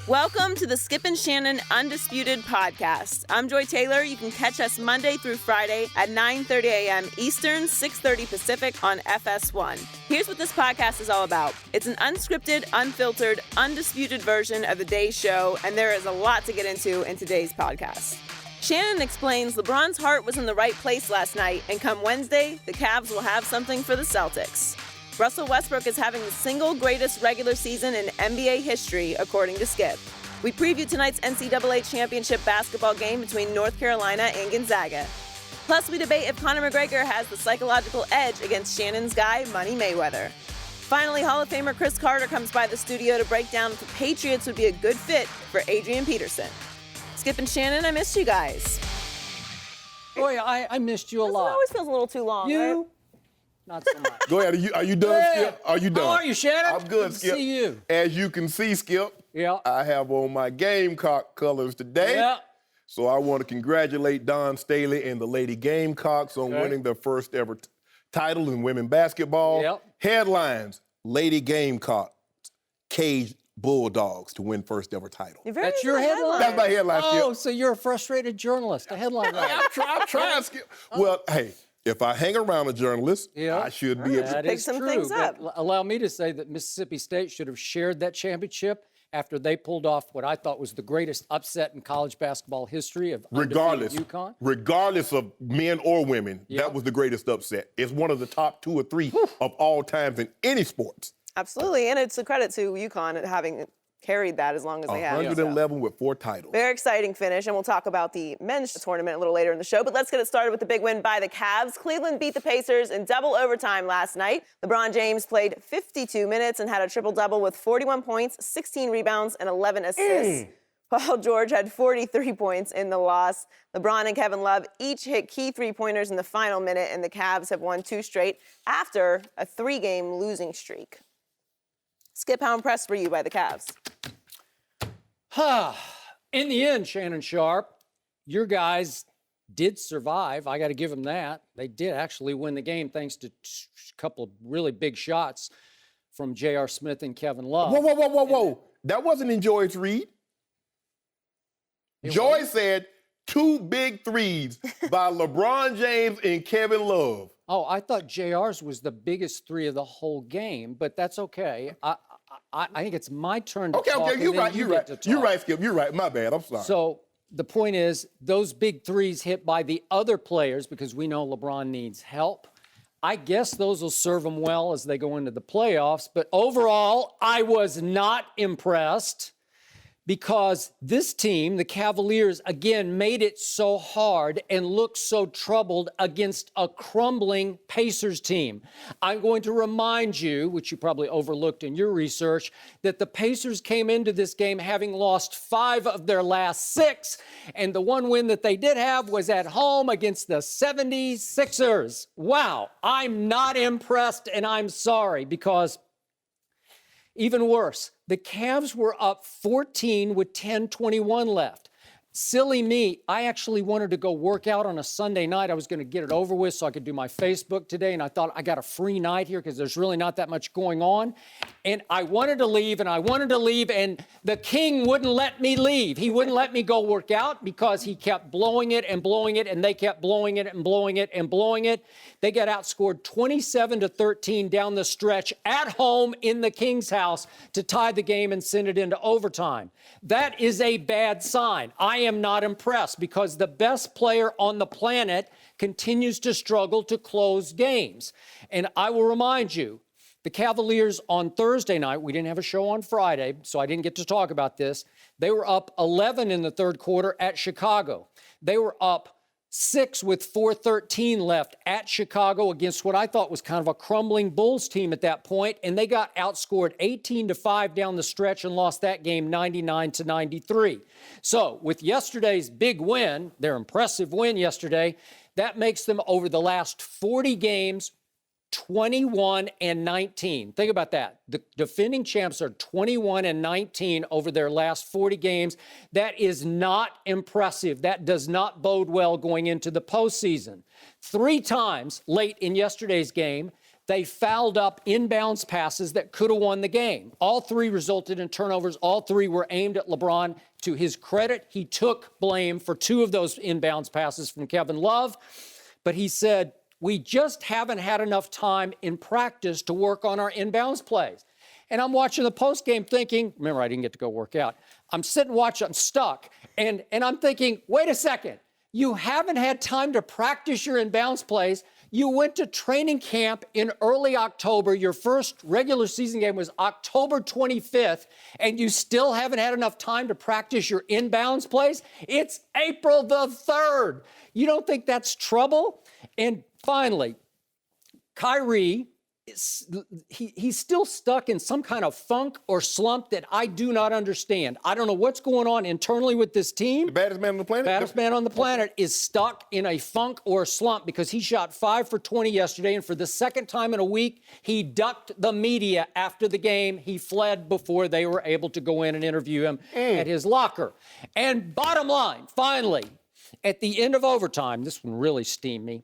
Welcome to the Skip and Shannon Undisputed podcast. I'm Joy Taylor. You can catch us Monday through Friday at 9:30 a.m. Eastern, 6:30 Pacific on FS1. Here's what this podcast is all about. It's an unscripted, unfiltered, undisputed version of the day's show, and there is a lot to get into in today's podcast. Shannon explains LeBron's heart was in the right place last night, and come Wednesday, the Cavs will have something for the Celtics. Russell Westbrook is having the single greatest regular season in NBA history, according to Skip. We preview tonight's NCAA championship basketball game between North Carolina and Gonzaga. Plus, we debate if Conor McGregor has the psychological edge against Shannon's guy, Money Mayweather. Finally, Hall of Famer Chris Carter comes by the studio to break down if the Patriots would be a good fit for Adrian Peterson. Skip and Shannon, I missed you guys. Boy, I missed you a lot. It always feels a little too long, right? Not so much. Go ahead. Are you done, Skip? Are you done? How are you, Shannon? I'm good, Skip. To see you. As you can see, Skip, I have on my Gamecock colors today. Yeah. So I want to congratulate Don Staley and the Lady Gamecocks on winning their first ever title in women basketball. Yep. Headlines, Lady Gamecocks caged Bulldogs to win first ever title. That's your headline? That's my headline, Skip. Oh, so you're a frustrated journalist, a headline writer. I'm trying, Skip. Well, hey, if I hang around a journalist, I should be able to pick some things up. Allow me to say that Mississippi State should have shared that championship after they pulled off what I thought was the greatest upset in college basketball history of UConn. Regardless of men or women, that was the greatest upset. It's one of the top 2 or 3 of all times in any sports. Absolutely, and it's a credit to UConn at having carried that as long as they have. 111 with 4 titles. Very exciting finish, and we'll talk about the men's tournament a little later in the show. But let's get it started with the big win by the Cavs. Cleveland beat the Pacers in double overtime last night. LeBron James played 52 minutes and had a triple-double with 41 points, 16 rebounds, and 11 assists. Paul George had 43 points in the loss. LeBron and Kevin Love each hit key three-pointers in the final minute, and the Cavs have won 2 straight after a 3-game losing streak. Skip, how impressed were you by the Cavs? In the end, Shannon Sharpe, your guys did survive. I got to give them that. They did actually win the game thanks to a couple of really big shots from J.R. Smith and Kevin Love. Whoa. That wasn't in Joy's read. Joy said 2 big threes by LeBron James and Kevin Love. Oh, I thought JR's was the biggest 3 of the whole game, but that's okay. I think it's my turn to talk. Okay, you're right. You're right, Skip. You're right. My bad. I'm sorry. So the point is, those big threes hit by the other players, because we know LeBron needs help. I guess those will serve them well as they go into the playoffs. But overall, I was not impressed, because this team, the Cavaliers, again, made it so hard and looked so troubled against a crumbling Pacers team. I'm going to remind you, which you probably overlooked in your research, that the Pacers came into this game having lost 5 of their last 6, and the one win that they did have was at home against the 76ers. Wow, I'm not impressed, and I'm sorry, because even worse, the Cavs were up 14 with 10:21 left. Silly me, I actually wanted to go work out on a Sunday night. I was going to get it over with so I could do my Facebook today, and I thought I got a free night here because there's really not that much going on. And I wanted to leave, and the king wouldn't let me leave. He wouldn't let me go work out because he kept blowing it, and they kept blowing it and blowing it and blowing it. They got outscored 27-13 down the stretch at home in the King's house to tie the game and send it into overtime. That is a bad sign. I am not impressed, because the best player on the planet continues to struggle to close games. And I will remind you, the Cavaliers on Thursday night, we didn't have a show on Friday, so I didn't get to talk about this. They were up 11 in the third quarter at Chicago. They were up 6 with 4:13 left at Chicago against what I thought was kind of a crumbling Bulls team at that point, and they got outscored 18-5 down the stretch and lost that game 99-93. So with yesterday's big win, their impressive win yesterday, that makes them over the last 40 games 21-19. Think about that. The defending champs are 21-19 over their last 40 games. That is not impressive. That does not bode well going into the postseason. 3 times late in yesterday's game, They fouled up inbounds passes that could have won the game. All three resulted in turnovers. All three were aimed at LeBron. To his credit, he took blame for 2 of those inbounds passes from Kevin Love. But he said, we just haven't had enough time in practice to work on our inbounds plays. And I'm watching the postgame thinking, remember, I didn't get to go work out. I'm sitting watching, I'm stuck. And I'm thinking, wait a second. You haven't had time to practice your inbounds plays. You went to training camp in early October. Your first regular season game was October 25th, and you still haven't had enough time to practice your inbounds plays? It's April the 3rd. You don't think that's trouble? And finally, Kyrie, he's still stuck in some kind of funk or slump that I do not understand. I don't know what's going on internally with this team. The baddest man on the planet? Baddest man on the planet is stuck in a funk or a slump because he shot 5 for 20 yesterday, and for the second time in a week, he ducked the media after the game. He fled before they were able to go in and interview him at his locker. And bottom line, finally, at the end of overtime, this one really steamed me,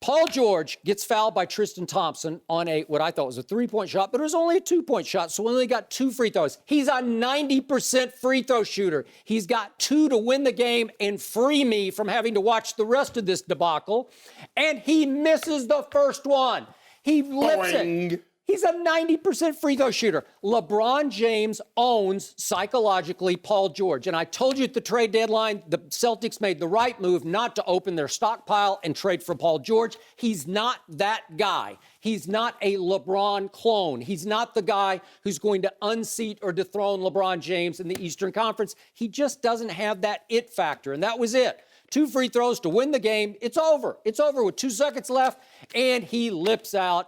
Paul George gets fouled by Tristan Thompson on what I thought was a 3-point shot, but it was only a 2-point shot, so he only got 2 free throws. He's a 90% free throw shooter. He's got 2 to win the game and free me from having to watch the rest of this debacle, and he misses the first one. He lips it. He's a 90% free throw shooter. LeBron James owns, psychologically, Paul George. And I told you at the trade deadline, the Celtics made the right move not to open their stockpile and trade for Paul George. He's not that guy. He's not a LeBron clone. He's not the guy who's going to unseat or dethrone LeBron James in the Eastern Conference. He just doesn't have that it factor. And that was it. 2 free throws to win the game. It's over. It's over with 2 seconds left. And he lips out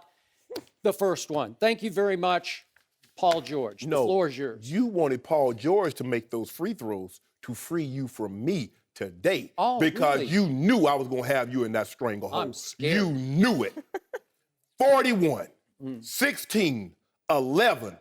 the first one. Thank you very much, Paul George. The floor is yours. You wanted Paul George to make those free throws to free you from me today. Oh, because really? you knew I was going to have you in that stranglehold. I'm scared. You knew it. 41, 16, 11,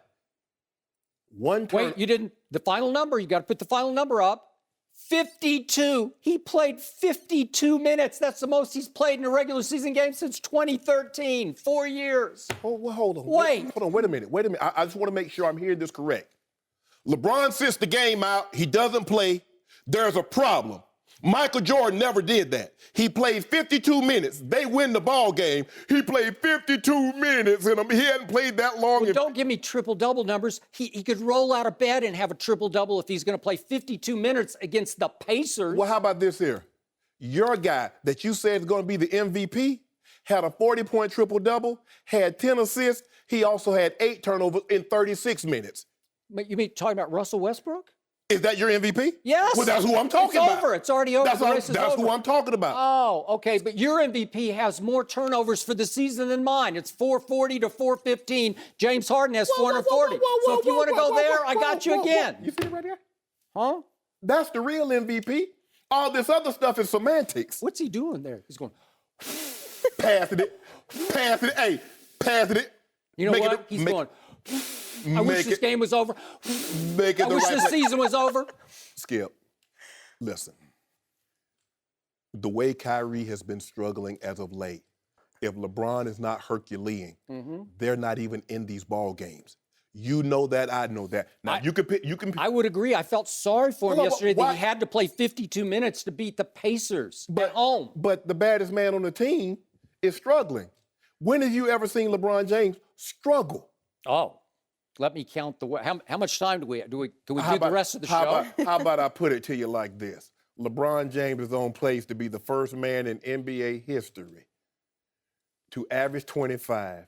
1 turn. Wait, you didn't. The final number, you got to put the final number up. 52. He played 52 minutes. That's the most he's played in a regular season game since 2013. 4 years. Oh, well, hold on. Wait. Hold on. Wait a minute. I just want to make sure I'm hearing this correct. LeBron sits the game out. He doesn't play. There's a problem. Michael Jordan never did that. He played 52 minutes. They win the ball game. He played 52 minutes, and he hadn't played that long. Well, don't give me triple-double numbers. He could roll out of bed and have a triple-double if he's going to play 52 minutes against the Pacers. Well, how about this here? Your guy that you said is going to be the MVP had a 40-point triple-double, had 10 assists. He also had 8 turnovers in 36 minutes. But you mean talking about Russell Westbrook? Is that your MVP? Yes. Well, that's who I'm talking about. It's over. It's already over. That's who I'm talking about. Oh, okay. But your MVP has more turnovers for the season than mine. It's 440 to 415. James Harden has 440. So if you want to go there, I got you again. You see it right there? Huh? That's the real MVP. All this other stuff is semantics. What's he doing there? He's going, passing it. Hey, passing it. you know what? He's going, I wish this game was over. I wish this season was over. Skip, listen. The way Kyrie has been struggling as of late, if LeBron is not Herculean, they're not even in these ball games. You know that, I know that. Now, you can. I would agree. I felt sorry for him yesterday that he had to play 52 minutes to beat the Pacers at home. But the baddest man on the team is struggling. When have you ever seen LeBron James struggle? Oh. Let me count how much time do we have? Can we do the rest of the show? How about I put it to you like this? LeBron James is on pace to be the first man in NBA history to average 25,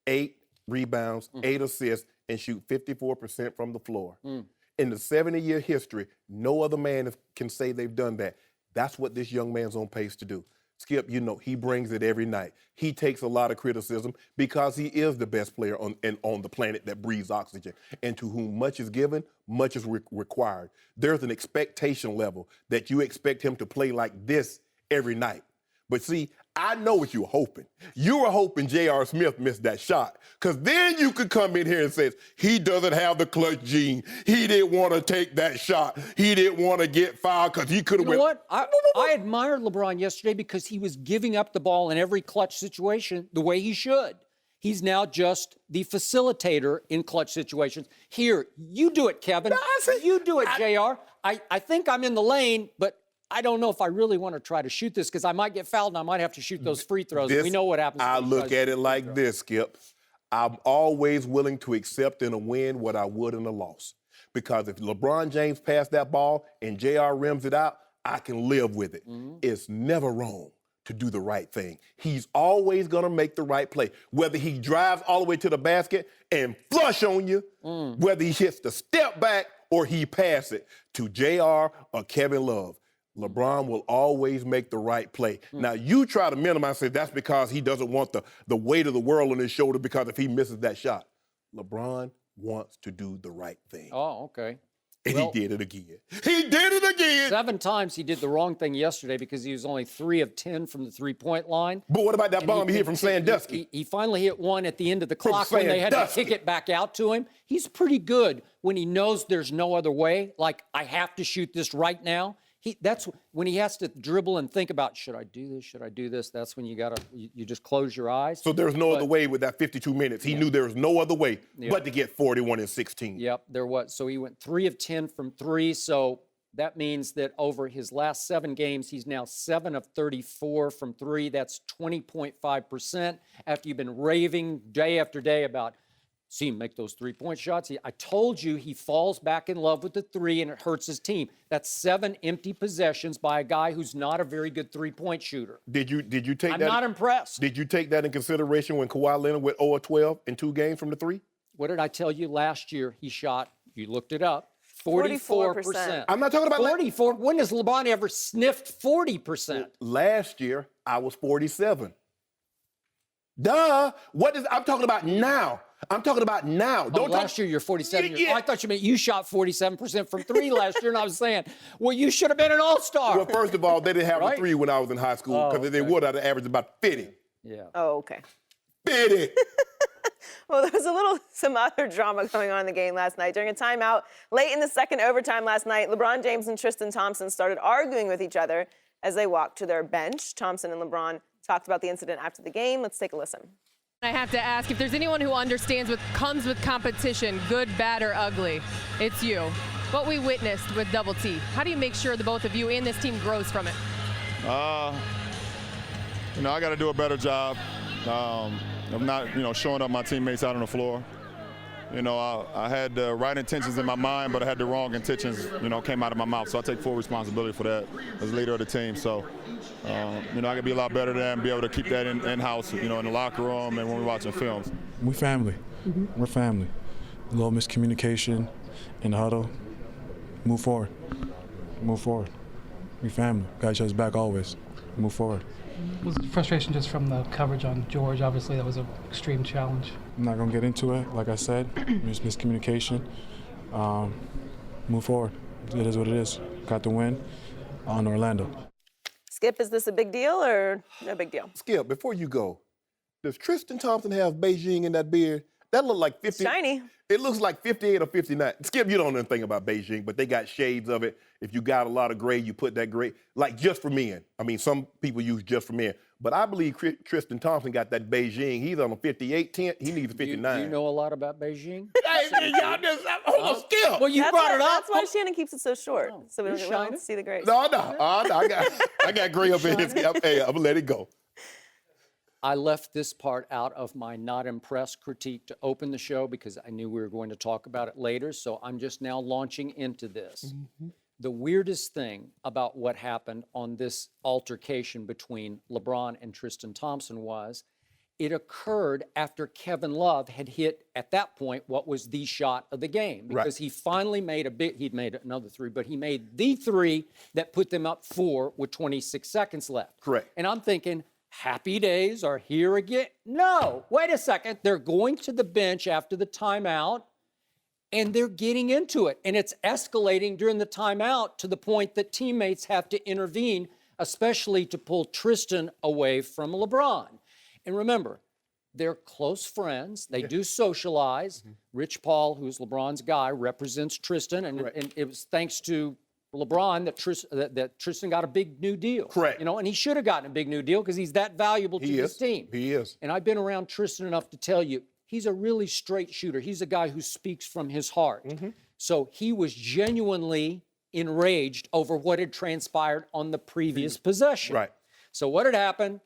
8 rebounds, 8 assists, and shoot 54% from the floor. In the 70-year history, no other man can say they've done that. That's what this young man's on pace to do. Skip, you know, he brings it every night. He takes a lot of criticism because he is the best player on the planet that breathes oxygen. And to whom much is given, much is required. There's an expectation level that you expect him to play like this every night. But see, I know what you were hoping. You were hoping J.R. Smith missed that shot, because then you could come in here and say, he doesn't have the clutch gene. He didn't want to take that shot. He didn't want to get fouled because he could have went. You know what? I admired LeBron yesterday because he was giving up the ball in every clutch situation the way he should. He's now just the facilitator in clutch situations. Here, you do it, Kevin. You do it, JR. I think I'm in the lane, but I don't know if I really want to try to shoot this because I might get fouled and I might have to shoot those free throws. We know what happens. I look at it like this, Skip. I'm always willing to accept in a win what I would in a loss. Because if LeBron James passed that ball and JR rims it out, I can live with it. It's never wrong to do the right thing. He's always going to make the right play. Whether he drives all the way to the basket and flush on you, whether he hits the step back or he pass it to JR or Kevin Love. LeBron will always make the right play. Now, you try to minimize it. That's because he doesn't want the weight of the world on his shoulder because if he misses that shot. LeBron wants to do the right thing. Oh, okay. And he did it again. He did it again. 7 times he did the wrong thing yesterday because he was only 3 of 10 from the three-point line. But what about that bomb he hit from Sandusky? He finally hit one at the end of the clock when they had to kick it back out to him. He's pretty good when he knows there's no other way. Like, I have to shoot this right now. That's when he has to dribble and think about, should I do this? Should I do this? That's when you just close your eyes. So there's no other way with that 52 minutes. He knew there was no other way but to get 41 and 16. Yep, there was. So he went 3 of 10 from 3. So that means that over his last 7 games, he's now 7 of 34 from 3. That's 20.5%. After you've been raving day after day about, see him make those 3-point shots. I told you he falls back in love with the 3 and it hurts his team. That's 7 empty possessions by a guy who's not a very good 3-point shooter. Did you take I'm that? I'm not impressed. Did you take that in consideration when Kawhi Leonard went 0 of 12 in 2 games from the 3? What did I tell you last year? He shot, you looked it up, 44%. I'm not talking about 44. When has LeBron ever sniffed 40%? Last year, I was 47. Duh. I'm talking about now. I'm talking about now. Last year you're 47. I thought you meant you shot 47% from 3 last year, and I was saying, well, you should have been an all-star. Well, first of all, they didn't have a 3 when I was in high school because if they would, I'd have averaged about 50. Yeah. Oh, okay. 50. Well, there was some other drama going on in the game last night. During a timeout late in the second overtime last night, LeBron James and Tristan Thompson started arguing with each other as they walked to their bench. Thompson and LeBron talked about the incident after the game. Let's take a listen. I have to ask, if there's anyone who understands what comes with competition, good, bad, or ugly, it's you. What we witnessed with Double T, how do you make sure the both of you and this team grows from it? I got to do a better job of not, showing up my teammates out on the floor. I had the right intentions in my mind, but I had the wrong intentions, came out of my mouth. So I take full responsibility for that as leader of the team. So, I can be a lot better than be able to keep that in-house, in the locker room and when we're watching films. We family. We're family. A little miscommunication in the huddle. Move forward. We family. Got each other's back always. Move forward. Was it frustration just from the coverage on George? Obviously, that was an extreme challenge. I'm not going to get into it. Like I said, there's miscommunication. Move forward. It is what it is. Got the win on Orlando. Skip, is this a big deal or no big deal? Skip, before you go, does Tristan Thompson have Beijing in that beard? That look like 50. Shiny. It looks like 58 or 59. Skip, you don't know anything about Beijing, but they got shades of it. If you got a lot of gray, you put that gray, like just for men. I mean, some people use just for men. But I believe Tristan Thompson got that Beijing. He's on a 58 tint. He needs a 59. Do you know a lot of about Beijing? Hey, y'all just, hold on, Skip. Well, you brought it up. That's why Shannon keeps it so short, so we don't see the grays. No, I got gray up in his. Hey, I'm going to let it go. I left this part out of my not impressed critique to open the show because I knew we were going to talk about it later, so I'm just now launching into this. The weirdest thing about what happened on this altercation between LeBron and Tristan Thompson was it occurred after Kevin Love had hit, at that point, what was the shot of the game. Because he finally made he'd made another 3, but he made the 3 that put them up 4 with 26 seconds left. Correct. And I'm thinking, happy days are here again. No, wait a second. They're going to the bench after the timeout, and they're getting into it. And it's escalating during the timeout to the point that teammates have to intervene, especially to pull Tristan away from LeBron. And remember, they're close friends. They do socialize. Rich Paul, who's LeBron's guy, represents Tristan, and it was thanks to LeBron that Tristan got a big new deal. Correct. You know, and he should have gotten a big new deal because he's that valuable to his team. He is. And I've been around Tristan enough to tell you, he's a really straight shooter. He's a guy who speaks from his heart. So he was genuinely enraged over what had transpired on the previous possession. Right. So what had happened?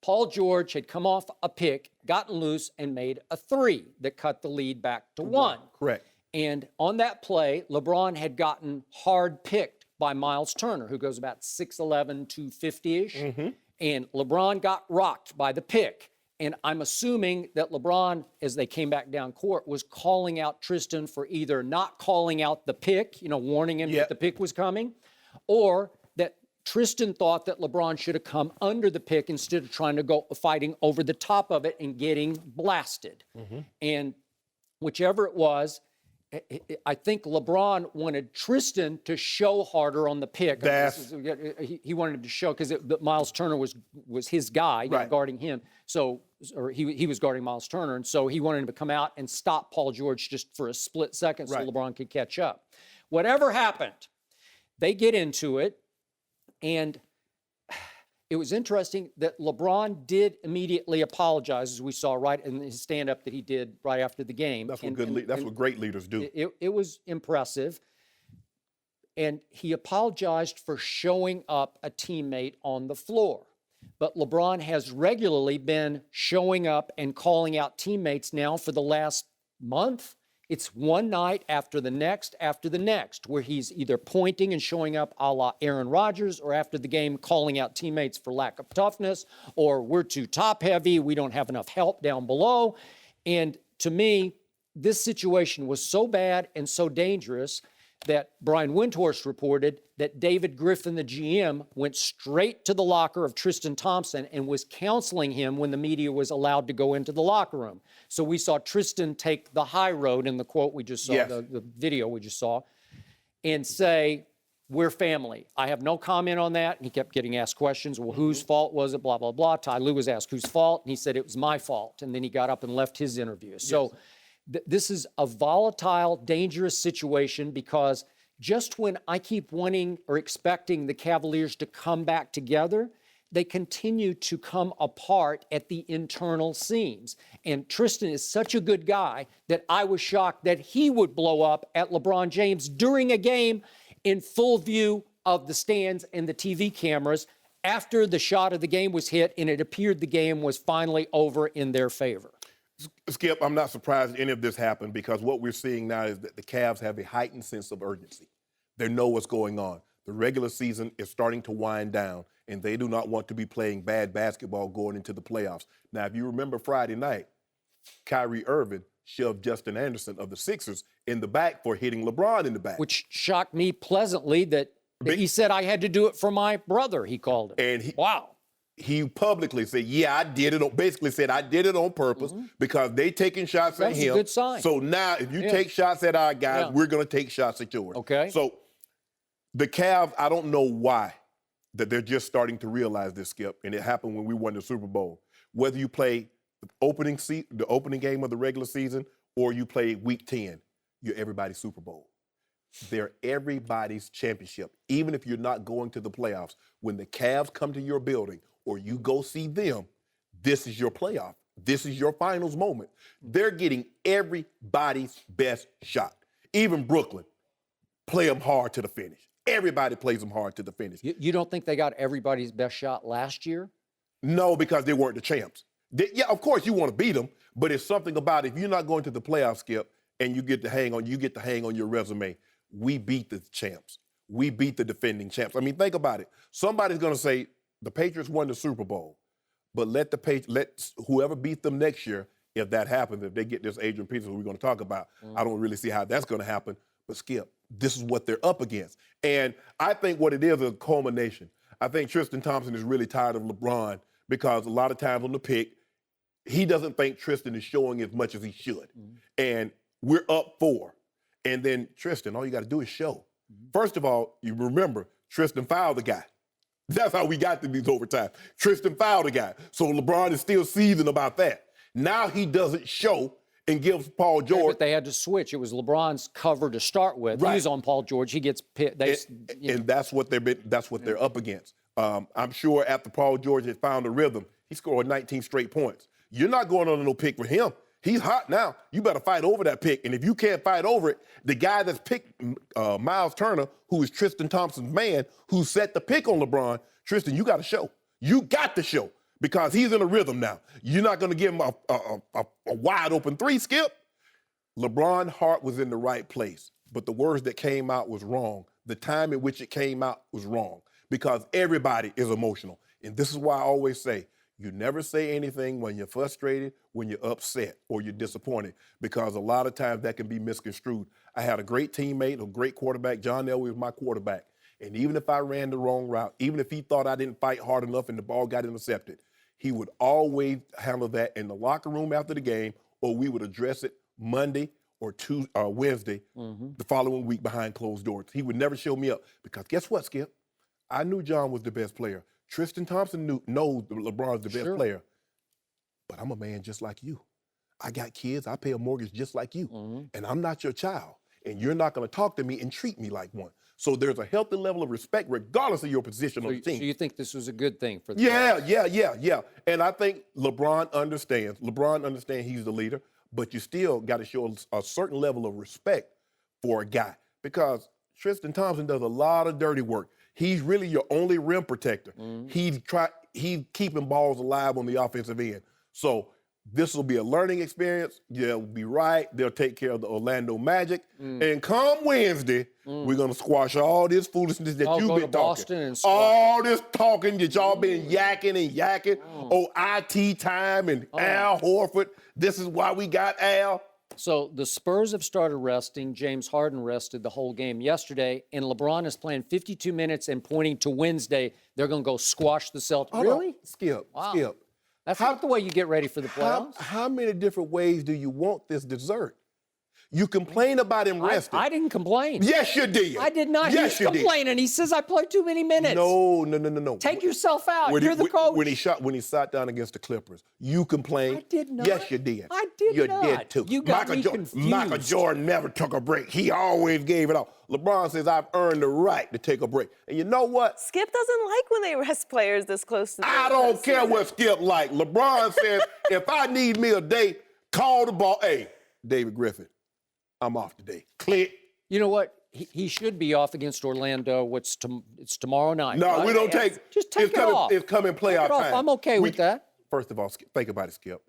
Paul George had come off a pick, gotten loose, and made a three that cut the lead back to one. Correct. And on that play, LeBron had gotten hard picked by Miles Turner, who goes about 6'11", 250-ish. And LeBron got rocked by the pick. And I'm assuming that LeBron, as they came back down court, was calling out Tristan for either not calling out the pick, you know, warning him that the pick was coming, or that Tristan thought that LeBron should have come under the pick instead of trying to go fighting over the top of it and getting blasted. And whichever it was, I think LeBron wanted Tristan to show harder on the pick. He wanted him to show because Miles Turner was his guy, guarding him. So, or he was guarding Miles Turner, and so he wanted him to come out and stop Paul George just for a split second so LeBron could catch up. Whatever happened, they get into it, and it was interesting that LeBron did immediately apologize, as we saw right in his stand-up that he did right after the game. That's what that's what great leaders do. It was impressive. And he apologized for showing up a teammate on the floor. But LeBron has regularly been showing up and calling out teammates now for the last month. It's one night after the next, where he's either pointing and showing up a la Aaron Rodgers, or after the game calling out teammates for lack of toughness, or we're too top heavy, we don't have enough help down below. And to me, this situation was so bad and so dangerous that Brian Windhorst reported that David Griffin, the GM, went straight to the locker of Tristan Thompson and was counseling him when the media was allowed to go into the locker room. So we saw Tristan take the high road in the quote we just saw, the video we just saw, and say, we're family. I have no comment on that. And he kept getting asked questions. Well, whose fault was it? Blah, blah, blah. Ty Lue was asked whose fault, and he said it was my fault. And then he got up and left his interview. So this is a volatile, dangerous situation because just when I keep wanting or expecting the Cavaliers to come back together, they continue to come apart at the internal seams. And Tristan is such a good guy that I was shocked that he would blow up at LeBron James during a game in full view of the stands and the TV cameras after the shot of the game was hit and it appeared the game was finally over in their favor. Skip, I'm not surprised any of this happened because what we're seeing now is that the Cavs have a heightened sense of urgency. They know what's going on. The regular season is starting to wind down, and they do not want to be playing bad basketball going into the playoffs. Now, if you remember Friday night, Kyrie Irving shoved Justin Anderson of the Sixers in the back for hitting LeBron in the back. Which shocked me pleasantly that he said I had to do it for my brother, he called it. And wow. He publicly said, yeah, I did it. Basically said, I did it on purpose because they taking shots at him. That's a good sign. So now if you take shots at our guys, we're going to take shots at yours. Okay. So the Cavs, I don't know why that they're just starting to realize this, Skip, and it happened when we won the Super Bowl. Whether you play the opening game of the regular season or you play Week 10, you're everybody's Super Bowl. They're everybody's championship. Even if you're not going to the playoffs, when the Cavs come to your building or you go see them, this is your playoff. This is your finals moment. They're getting everybody's best shot. Even Brooklyn, play them hard to the finish. Everybody plays them hard to the finish. You don't think they got everybody's best shot last year? No, because they weren't the champs. Yeah, of course you want to beat them, but it's something about if you're not going to the playoffs, Skip, and you get to hang on your resume, we beat the champs. We beat the defending champs. I mean, think about it. Somebody's going to say the Patriots won the Super Bowl, but let whoever beat them next year, if that happens, if they get this Adrian Peterson we're going to talk about, I don't really see how that's going to happen. But Skip, this is what they're up against. And I think what it is a culmination. I think Tristan Thompson is really tired of LeBron because a lot of times on the pick, he doesn't think Tristan is showing as much as he should. And we're up 4. And then Tristan, all you got to do is show. First of all, you remember, Tristan fouled the guy. That's how we got to these overtime. Tristan fouled the guy. So LeBron is still seething about that. Now he doesn't show, and gives Paul Yeah, George. but they had to switch. It was LeBron's cover to start with. Right. He was on Paul George. He gets pit. And that's what they're up against. I'm sure after Paul George had found a rhythm, he scored 19 straight points. You're not going on no pick with him. He's hot now. You better fight over that pick. And if you can't fight over it, the guy that's picked Miles Turner, who is Tristan Thompson's man, who set the pick on LeBron, Tristan, you got to show. You got to show because he's in a rhythm now. You're not going to give him a wide open three, Skip. LeBron heart was in the right place, but the words that came out was wrong. The time in which it came out was wrong because everybody is emotional. And this is why I always say, you never say anything when you're frustrated, when you're upset, or you're disappointed, because a lot of times that can be misconstrued. I had a great teammate, a great quarterback. John Elway was my quarterback. And even if I ran the wrong route, even if he thought I didn't fight hard enough and the ball got intercepted, he would always handle that in the locker room after the game, or we would address it Monday or Wednesday, the following week behind closed doors. He would never show me up because guess what, Skip? I knew John was the best player. Tristan Thompson knows LeBron's the best player. But I'm a man just like you. I got kids. I pay a mortgage just like you. And I'm not your child. And you're not going to talk to me and treat me like one. So there's a healthy level of respect regardless of your position on the team. So you think this was a good thing for the Yeah. And I think LeBron understands. LeBron understands he's the leader. But you still got to show a certain level of respect for a guy. Because Tristan Thompson does a lot of dirty work. He's really your only rim protector. He's keeping balls alive on the offensive end. So this will be a learning experience. They'll be right. They'll take care of the Orlando Magic. And come Wednesday, we're going to squash all this foolishness that you've been talking. Boston and all this talking that y'all been yakking. IT time and Al Horford. This is why we got Al. So the Spurs have started resting. James Harden rested the whole game yesterday, and LeBron is playing 52 minutes and pointing to Wednesday. They're going to go squash the Celtics. Really? Skip. That's not the way you get ready for the playoffs. How many different ways do you want this dessert? You complain about him resting. I didn't complain. Yes, you did. I did not. Yes, He's complaining. He says I played too many minutes. No. Take yourself out. You're the coach. When he sat down against the Clippers, you complained. I did not. Yes, you did. I did not. You did too. You got me confused. Michael Jordan never took a break. He always gave it all. LeBron says, I've earned the right to take a break. And you know what? Skip doesn't like when they rest players this close to the I don't care what Skip like. LeBron says, if I need me a day, call the ball. Hey, David Griffin, I'm off today. Click. You know what? He should be off against Orlando. It's tomorrow night. No, right? we don't take. Just take it off. It's coming playoff time. I'm okay with that. First of all, think about it, Skip.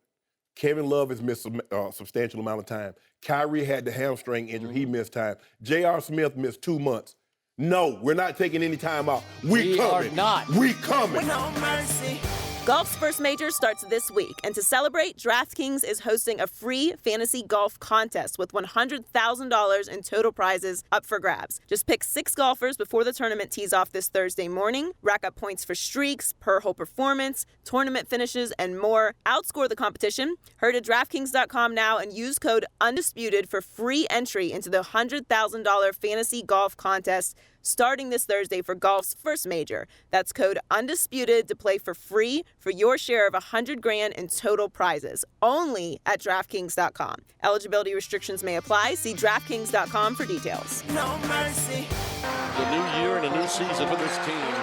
Kevin Love has missed a substantial amount of time. Kyrie had the hamstring injury. He missed time. J.R. Smith missed 2 months. No, we're not taking any time off. We coming. are not. We coming. No mercy. Golf's first major starts this week, and to celebrate, DraftKings is hosting a free fantasy golf contest with $100,000 in total prizes up for grabs. Just pick 6 golfers before the tournament tees off this Thursday morning, rack up points for streaks, per-hole performance, tournament finishes, and more. Outscore the competition. Hurry to DraftKings.com now and use code UNDISPUTED for free entry into the $100,000 fantasy golf contest starting this Thursday for golf's first major. That's code UNDISPUTED to play for free for your share of $100,000 in total prizes, only at DraftKings.com. Eligibility restrictions may apply. See DraftKings.com for details. No mercy. The new year and a new season for this team.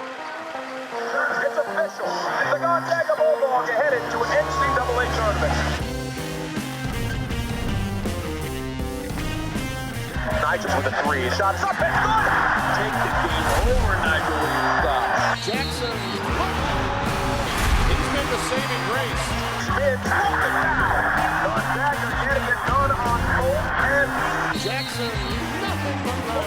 It's official. The Gonzaga Bulldogs are headed to an NCAA tournament. Nigel with a 3. Shots up and good. Take the game over, Nigel Williams. Jackson. He's been the saving grace. Spins. Gonzaga getting it done on both ends. Jackson. Nothing but love.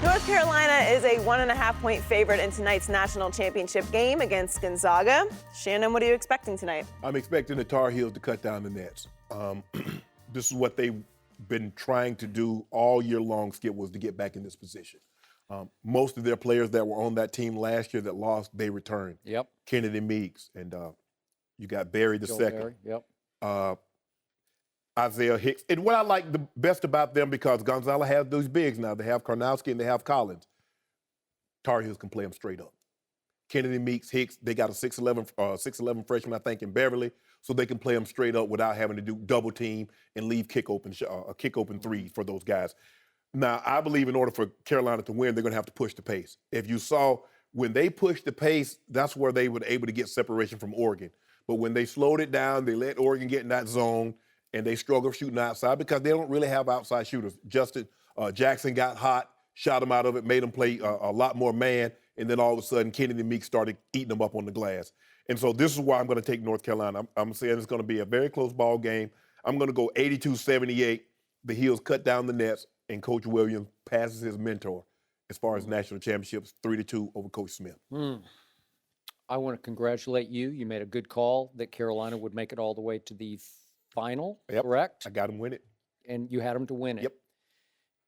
North Carolina is a 1.5-point favorite in tonight's national championship game against Gonzaga. Shannon, what are you expecting tonight? I'm expecting the Tar Heels to cut down the nets. This is what they've been trying to do all year long, Skip, was to get back in this position. Most of their players that were on that team last year that lost, they returned. Yep. Kennedy Meeks, and you got Barry the second. Yep. Isaiah Hicks. And what I like the best about them, because Gonzaga has those bigs now. They have Karnowski and they have Collins. Tar Heels can play them straight up. Kennedy Meeks, Hicks, they got a 6'11 freshman, I think, in Beverly. so they can play them straight up without having to do double team and leave kick open three for those guys. Now, I believe in order for Carolina to win, they're going to have to push the pace. If you saw when they pushed the pace, that's where they were able to get separation from Oregon. But when they slowed it down, they let Oregon get in that zone, and they struggle shooting outside because they don't really have outside shooters. Justin Jackson got hot, shot him out of it, made him play a lot more man, and then all of a sudden, Kennedy Meeks started eating them up on the glass. And so this is why I'm going to take North Carolina. I'm saying it's going to be a very close ball game. I'm going to go 82-78. The Heels cut down the nets, and Coach Williams passes his mentor as far as national championships, 3-2 over Coach Smith. I want to congratulate you. You made a good call that Carolina would make it all the way to the final, correct? I got them win it. And you had them to win it. Yep.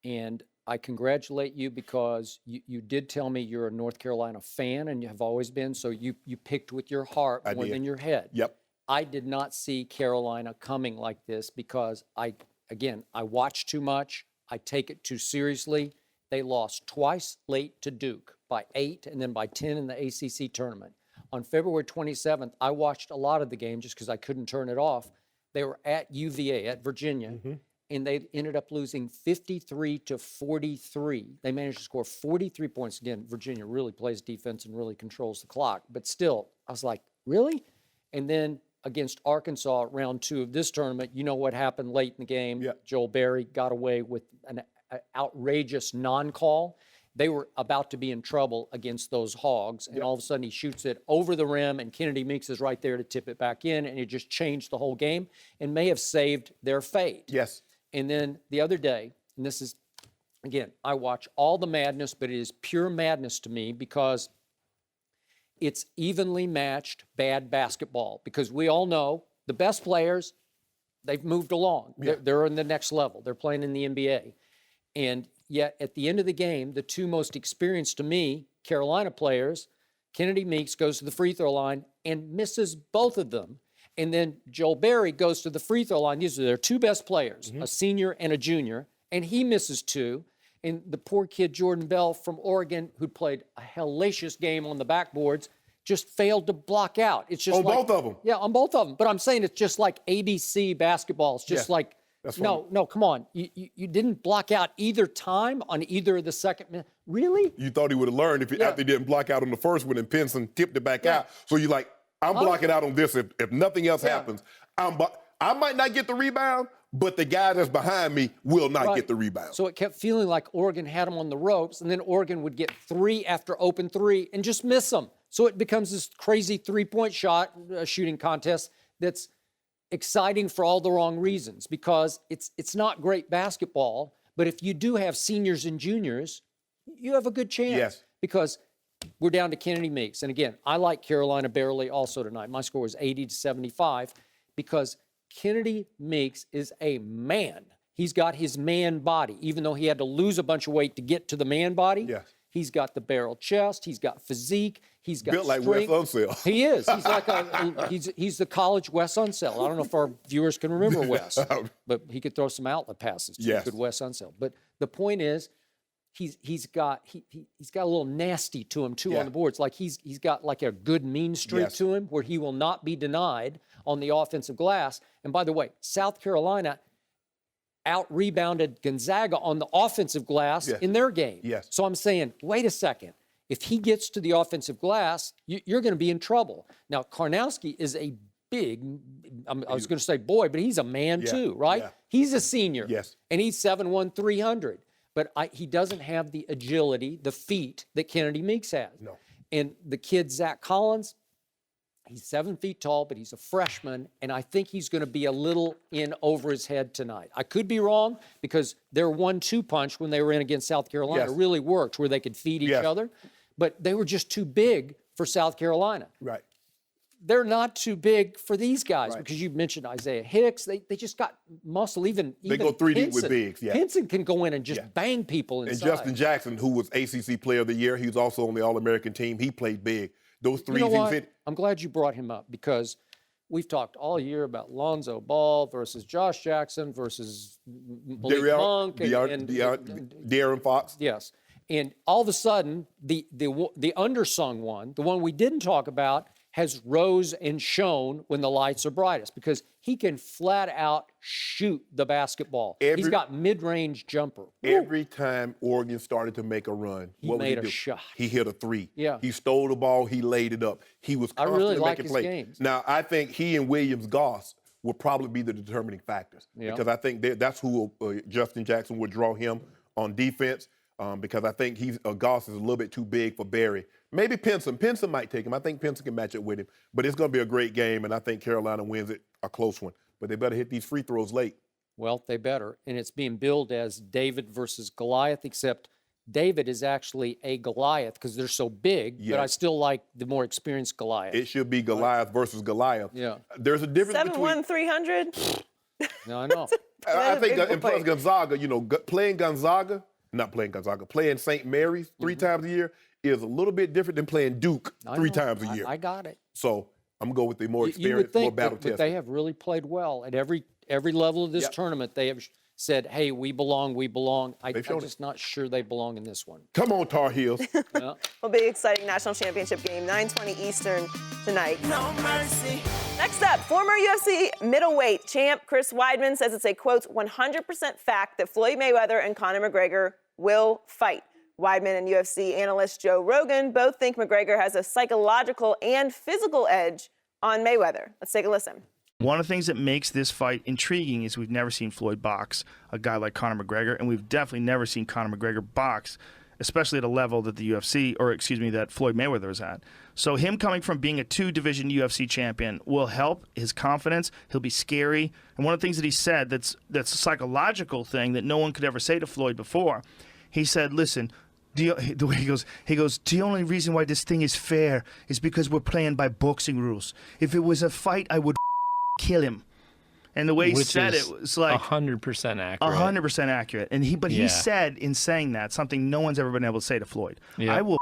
And I congratulate you because you did tell me you're a North Carolina fan, and you have always been, so you picked with your heart more than your head. Yep. I did not see Carolina coming like this because I watch too much. I take it too seriously. They lost twice late to Duke by 8 and then by 10 in the ACC tournament. On February 27th, I watched a lot of the game just because I couldn't turn it off. They were at UVA, at Virginia, and they ended up losing 53-43. They managed to score 43 points. Again, Virginia really plays defense and really controls the clock. But still, I was like, really? And then against Arkansas, round 2 of this tournament, you know what happened late in the game. Yeah. Joel Berry got away with an outrageous non-call. They were about to be in trouble against those Hogs, and all of a sudden he shoots it over the rim, and Kennedy Meeks is right there to tip it back in, and it just changed the whole game and may have saved their fate. Yes. And then the other day, and this is, again, I watch all the madness, but it is pure madness to me because it's evenly matched bad basketball, because we all know the best players, they've moved along. Yeah. They're in the next level. They're playing in the NBA. And yet, at the end of the game, the two most experienced to me, Carolina players, Kennedy Meeks goes to the free throw line and misses both of them. And then Joel Berry goes to the free throw line. These are their two best players, a senior and a junior, and he misses 2. And the poor kid, Jordan Bell from Oregon, who'd played a hellacious game on the backboards, just failed to block out. It's just on like, both of them. Yeah, on both of them. But I'm saying it's just like ABC basketball. It's just like, no, come on. You didn't block out either time on either of the second minute. Really? You thought he would have learned if after he didn't block out on the first one and Peterson tipped it back out. So you're like, I'm blocking out on this. If nothing else happens, I might not get the rebound, but the guy that's behind me will not get the rebound. So it kept feeling like Oregon had him on the ropes, and then Oregon would get 3 after open 3 and just miss them. So it becomes this crazy three-point shooting contest that's exciting for all the wrong reasons, because it's not great basketball, but if you do have seniors and juniors, you have a good chance. Yes. Because we're down to Kennedy Meeks. And again, I like Carolina barely also tonight. My score was 80-75 because Kennedy Meeks is a man. He's got his man body, even though he had to lose a bunch of weight to get to the man body. Yes. He's got the barrel chest. He's got physique. He's got built like strength. Wes Unseld. He is. He's like he's the college Wes Unseld. I don't know if our viewers can remember Wes, but he could throw some outlet passes to Yes. good Wes Unseld. But the point is, he's got a little nasty to him too on the boards. Like he's got like a good mean streak to him where he will not be denied on the offensive glass. And by the way, South Carolina out-rebounded Gonzaga on the offensive glass in their game. Yes. So I'm saying, wait a second. If he gets to the offensive glass, you're going to be in trouble. Now, Karnowski is a big, I was going to say boy, but he's a man too, right? Yeah. He's a senior. Yes. And he's 7'1", 300. But he doesn't have the agility, the feet that Kennedy Meeks has. No. And the kid, Zach Collins, he's 7 feet tall, but he's a freshman, and I think he's going to be a little in over his head tonight. I could be wrong because their 1-2 punch when they were in against South Carolina really worked, where they could feed each other, but they were just too big for South Carolina. Right. They're not too big for these guys because you mentioned Isaiah Hicks. They just got muscle. Even They go 3 deep with Pinson. bigs. Yeah. Pinson can go in and just bang people inside. And Justin Jackson, who was ACC Player of the Year, he was also on the All-American team. He played big. Those threes, you know what? he fit. I'm glad you brought him up because we've talked all year about Lonzo Ball versus Josh Jackson versus Malik Monk and De'Aaron Fox. Yes. And all of a sudden, the undersung one, the one we didn't talk about, has rose and shone when the lights are brightest because he can flat out shoot the basketball. He's got mid-range jumper. Every time Oregon started to make a run, He made a shot. He hit a three. Yeah. He stole the ball. He laid it up. He was I constantly really like making his plays. games. Now, I think he and Williams-Goss will probably be the determining factors because I think that's who Justin Jackson would draw him on defense because I think Goss is a little bit too big for Barry. Maybe Pinson. Pinson might take him. I think Pinson can match up with him. But it's going to be a great game, and I think Carolina wins it a close one. But they better hit these free throws late. Well, they better. And it's being billed as David versus Goliath, except David is actually a Goliath because they're so big, but I still like the more experienced Goliath. It should be Goliath versus Goliath. Yeah. There's a difference 7'1", 300. No, I know. I think, and plus Gonzaga, playing St. Mary's 3 times a year is a little bit different than playing Duke 3 times a year. I got it. So I'm going to go with the more You would experienced, think, more battle but tested. they have really played well at every level of this tournament. They have said, hey, we belong, we belong. I'm just not sure they belong in this one. Come on, Tar Heels. Well, big exciting national championship game, 9:20 Eastern tonight. No mercy. Next up, former UFC middleweight champ Chris Weidman says it's a, quote, 100% fact that Floyd Mayweather and Conor McGregor will fight. Weidman and UFC analyst Joe Rogan both think McGregor has a psychological and physical edge on Mayweather. Let's take a listen. One of the things that makes this fight intriguing is we've never seen Floyd box a guy like Conor McGregor, and we've definitely never seen Conor McGregor box, especially at a level that that Floyd Mayweather is at. So him coming from being a 2-division UFC champion will help his confidence. He'll be scary. And one of the things that he said that's a psychological thing that no one could ever say to Floyd before, he said, listen, the way he goes, the only reason why this thing is fair is because we're playing by boxing rules. If it was a fight, I would kill him. And the way he said it was like 100% accurate. 100% accurate. And he said in saying that something no one's ever been able to say to Floyd. Yeah. I will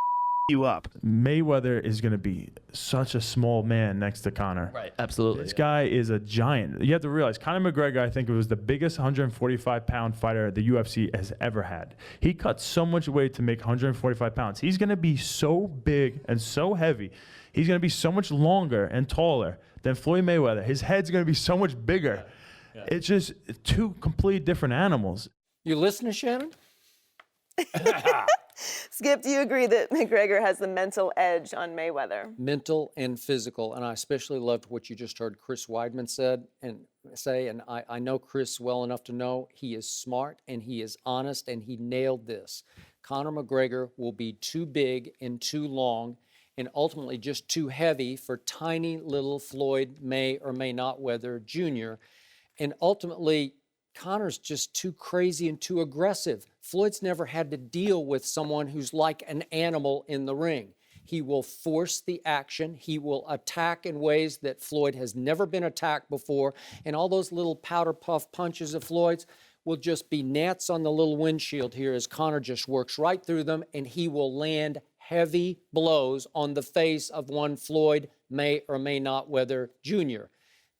you up. Mayweather is going to be such a small man next to Conor. Right, absolutely. This guy is a giant. You have to realize, Conor McGregor, I think it was the biggest 145-pound fighter the UFC has ever had. He cut so much weight to make 145 pounds. He's going to be so big and so heavy. He's going to be so much longer and taller than Floyd Mayweather. His head's going to be so much bigger. Yeah. It's just 2 completely different animals. You listening, Shannon? Skip, do you agree that McGregor has the mental edge on Mayweather? Mental and physical, and I especially loved what you just heard Chris Weidman say, and I know Chris well enough to know he is smart and he is honest, and he nailed this. Conor McGregor will be too big and too long and ultimately just too heavy for tiny little Floyd May or may not Mayweather Jr., and ultimately Conor's just too crazy and too aggressive. Floyd's never had to deal with someone who's like an animal in the ring. He will force the action. He will attack in ways that Floyd has never been attacked before. And all those little powder puff punches of Floyd's will just be gnats on the little windshield here as Conor just works right through them, and he will land heavy blows on the face of one Floyd May or may not Mayweather Jr.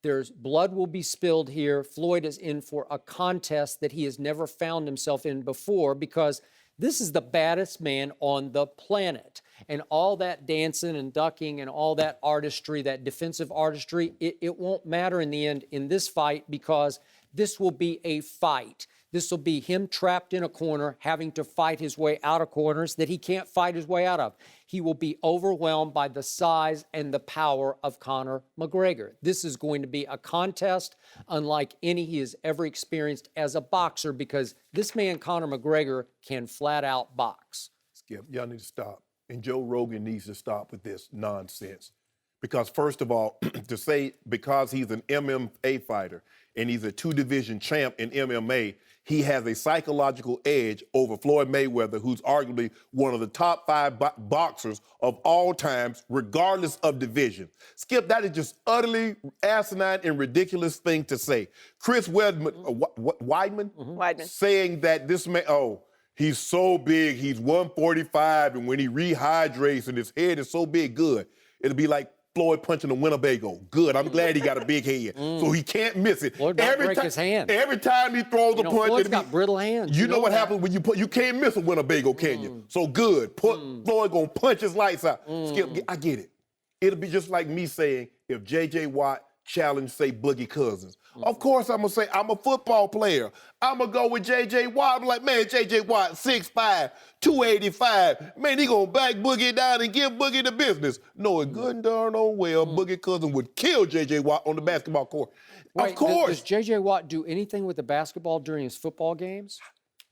There's blood will be spilled here. Floyd is in for a contest that he has never found himself in before because this is the baddest man on the planet. And all that dancing and ducking and all that artistry, that defensive artistry, it won't matter in the end in this fight because this will be a fight. This will be him trapped in a corner, having to fight his way out of corners that he can't fight his way out of. He will be overwhelmed by the size and the power of Conor McGregor. This is going to be a contest unlike any he has ever experienced as a boxer because this man, Conor McGregor, can flat out box. Skip, y'all need to stop. And Joe Rogan needs to stop with this nonsense. Because first of all, to say because he's an MMA fighter and he's a 2-division champ in MMA, he has a psychological edge over Floyd Mayweather, who's arguably one of the top 5 boxers of all times, regardless of division. Skip, that is just utterly asinine and ridiculous thing to say. Chris Weidman saying that this man, he's so big, he's 145, and when he rehydrates and his head is so big, good. It'll be like Floyd punching a Winnebago. Good. I'm glad he got a big head, so he can't miss it. Floyd might break his hand. Every time he throws a punch, Floyd's got brittle hands. You know what happens when you can't miss a Winnebago, can you? So good. Floyd gonna punch his lights out. Skip, I get it. It'll be just like me saying if J.J. Watt challenged, say, Boogie Cousins. Of course I'm going to say I'm a football player. I'm going to go with J.J. Watt. I'm like, man, J.J. Watt, 6'5", 285. Man, he going to back Boogie down and give Boogie the business. Knowing good and darn old well Boogie Cousins would kill J.J. Watt on the basketball court. Wait, of course. Does J.J. Watt do anything with the basketball during his football games?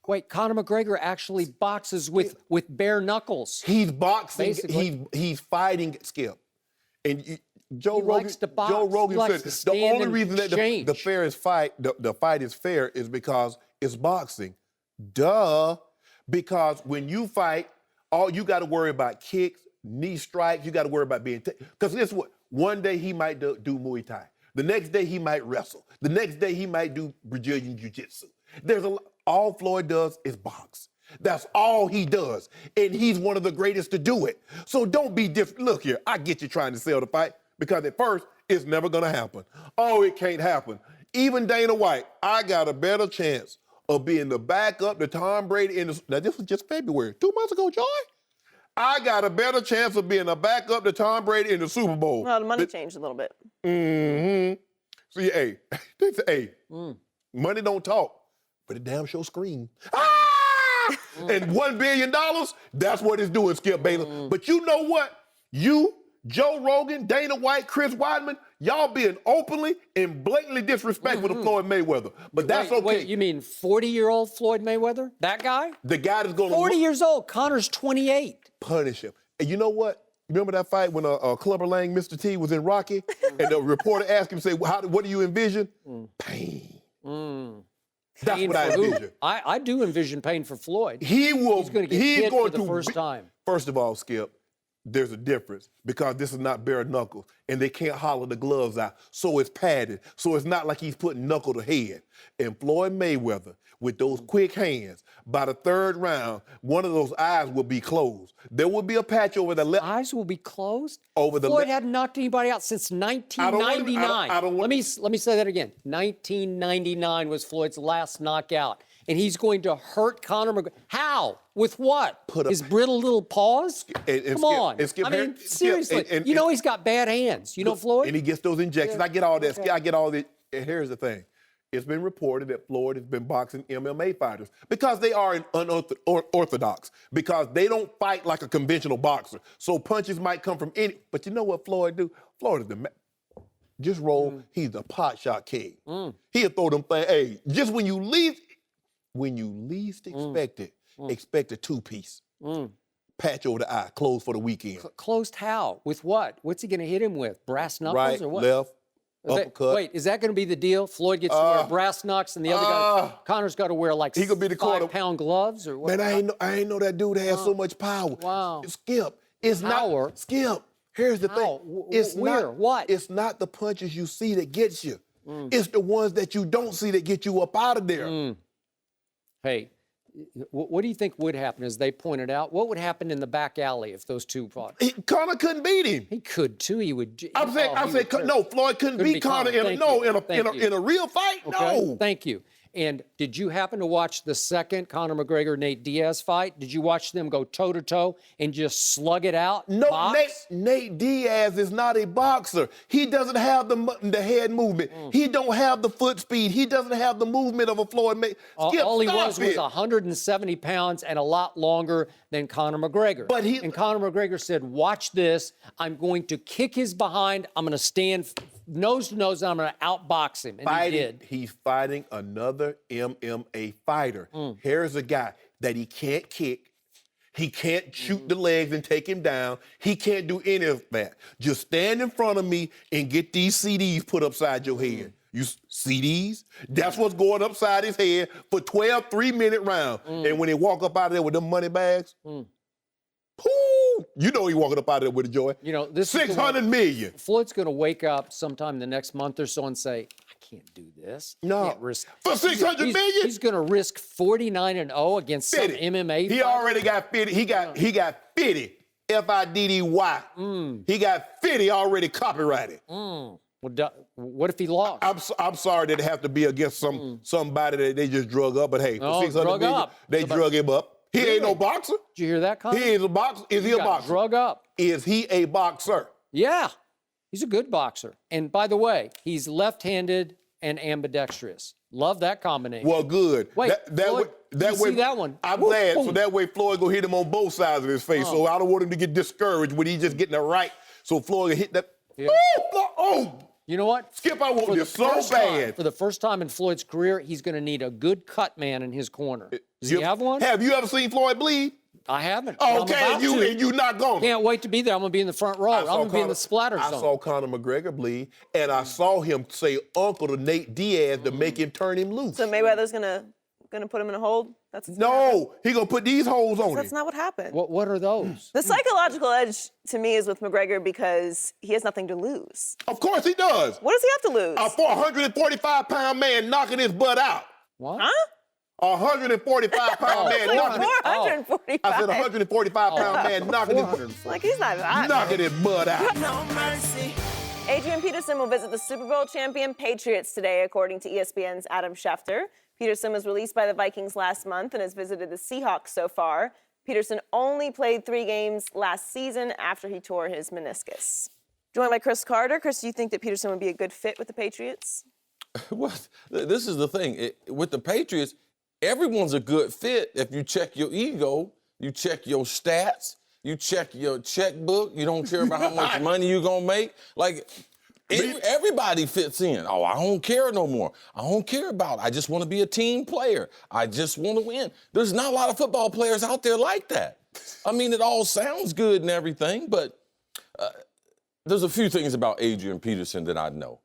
Wait, Conor McGregor actually boxes with bare knuckles. He's boxing. Basically. He's fighting, Skip. And Joe Rogan, likes to box. Joe Rogan He likes said to the stand only and reason that exchange. the fairest fight, the fight is fair is because it's boxing. Duh. Because when you fight, all you got to worry about kicks, knee strikes. You got to worry about being because this what one day he might do Muay Thai. The next day he might wrestle. The next day he might do Brazilian Jiu-Jitsu. All Floyd does is box. That's all he does. And he's one of the greatest to do it. So don't be different. Look here, I get you trying to sell the fight because at first, it's never going to happen. Oh, it can't happen. Even Dana White, I got a better chance of being the backup to Tom Brady now this was just February, 2 months ago, Joy. I got a better chance of being a backup to Tom Brady in the Super Bowl. Well, the money changed a little bit. See, hey, money don't talk, but it damn sure scream. And $1 billion, that's what it's doing, Skip Bayless. But you know what? You, Joe Rogan, Dana White, Chris Weidman, y'all being openly and blatantly disrespectful to Floyd Mayweather. But that's okay. Wait, you mean 40-year-old Floyd Mayweather? That guy? The guy that's going to 40 years old. Connor's 28. Punish him. And you know what? Remember that fight when Clubber Lang, Mr. T, was in Rocky? And the reporter asked him, say, what do you envision? Pain. That's Pain what I for who? envision. I do envision pain for Floyd. He's going to get hit for the first time. First of all, Skip, there's a difference because this is not bare knuckles and they can't hollow the gloves out. So it's padded. So it's not like he's putting knuckle to head. And Floyd Mayweather, with those quick hands, by the third round, one of those eyes will be closed. There will be a patch over the left. Eyes will be closed? Over the Floyd hadn't knocked anybody out since 1999. Let me say that again. 1999 was Floyd's last knockout. And he's going to hurt Conor McGregor. How? With what? His brittle little paws? Come on. I mean, seriously. You know he's got bad hands. You know Floyd? And he gets those injections. I get all that. Okay. I get all that. And here's the thing. It's been reported that Floyd has been boxing MMA fighters because they are unorthodox, because they don't fight like a conventional boxer. So punches might come from any. But you know what Floyd do? Floyd is the just roll. He's the pot shot king. He'll throw them things. Hey, just when you least expect it, expect a two-piece. Patch over the eye, closed for the weekend. Closed how? With what? What's he going to hit him with? Brass knuckles right, or what? Left, uppercut. Wait, is that going to be the deal? Floyd gets to wear brass knucks and the other guy, Connor's got to wear like 5-pound gloves or what? Man, I ain't know that dude has so much power. Wow. Skip, it's power? Not, Skip, here's the thing. It's what? It's not the punches you see that gets you. It's the ones that you don't see that get you up out of there. Hey, what do you think would happen, as they pointed out? What would happen in the back alley if those two fought? Conor couldn't beat him. He could too. He would. I'm saying, no. Floyd couldn't beat Conor in a real fight. Okay. No. Thank you. And did you happen to watch the second Conor McGregor-Nate Diaz fight? Did you watch them go toe-to-toe and just slug it out? No, Nate Diaz is not a boxer. He doesn't have the head movement. He don't have the foot speed. He doesn't have the movement of a Floyd Mayweather. All he was 170 pounds and a lot longer than Conor McGregor. And Conor McGregor said, watch this. I'm going to kick his behind. I'm going to stand nose to nose, and I'm going to outbox him. And he did. He's fighting another MMA fighter. Here's a guy that he can't kick. He can't shoot the legs and take him down. He can't do any of that. Just stand in front of me and get these CDs put upside your head. You CDs? That's what's going upside his head for 12 3-minute rounds. And when he walk up out of there with them money bags, you know he walking up out of there with a joy. You know, this $600 million. Floyd's going to wake up sometime the next month or so and say, I can't do this. No. Can't risk. For $600 million? He's going to risk 49-0 against some MMA He fighter. already got 50. He got 50. F-I-D-D-Y. He got 50 already copyrighted. Well, what if he lost? I'm sorry that it have to be against somebody that they just drug up, but hey, for $600 million, they drug him up. He ain't no boxer. Did you hear that, Conor? He is a boxer. Is he a boxer? Drug up. Is he a boxer? Yeah, he's a good boxer. And by the way, he's left-handed and ambidextrous. Love that combination. Well, good. Wait, Floyd, that you way, see that one? I'm Woo, glad. boom. So that way Floyd gonna hit him on both sides of his face. So I don't want him to get discouraged when he's just getting it right. So Floyd can hit that. Yeah. Oh, You know what? Skip, I want this so bad. For the first time in Floyd's career, he's going to need a good cut man in his corner. Does he have one? Have you ever seen Floyd bleed? I haven't. I'm Okay, about to. and you not going. Can't wait to be there. I'm going to be in the front row. I'm going to be in the splatter zone. I saw Conor McGregor bleed, and I saw him say uncle to Nate Diaz to make him turn him loose. So Mayweather's gonna put him in a hold? No, he gonna put these holes on That's him. not what happened. What are those? The psychological edge to me is with McGregor because he has nothing to lose. Of course he does. What does he have to lose? A 445-pound man knocking his butt out. What? Huh? A 145-pound man knocking his 445. I said 145-pound man Like he's not that. knocking his butt out. No mercy. Adrian Peterson will visit the Super Bowl champion Patriots today, according to ESPN's Adam Schefter. Peterson was released by the Vikings last month and has visited the Seahawks so far. Peterson only played 3 games last season after he tore his meniscus. Joined by Chris Carter. Chris, do you think that Peterson would be a good fit with the Patriots? Well, this is the thing. With the Patriots, everyone's a good fit if you check your ego, you check your stats, you check your checkbook, you don't care about how much money you're going to make. Like, everybody fits in. Oh, I don't care no more. I don't care about it. I just want to be a team player. I just want to win. There's not a lot of football players out there like that. I mean, it all sounds good and everything, but there's a few things about Adrian Peterson that I know,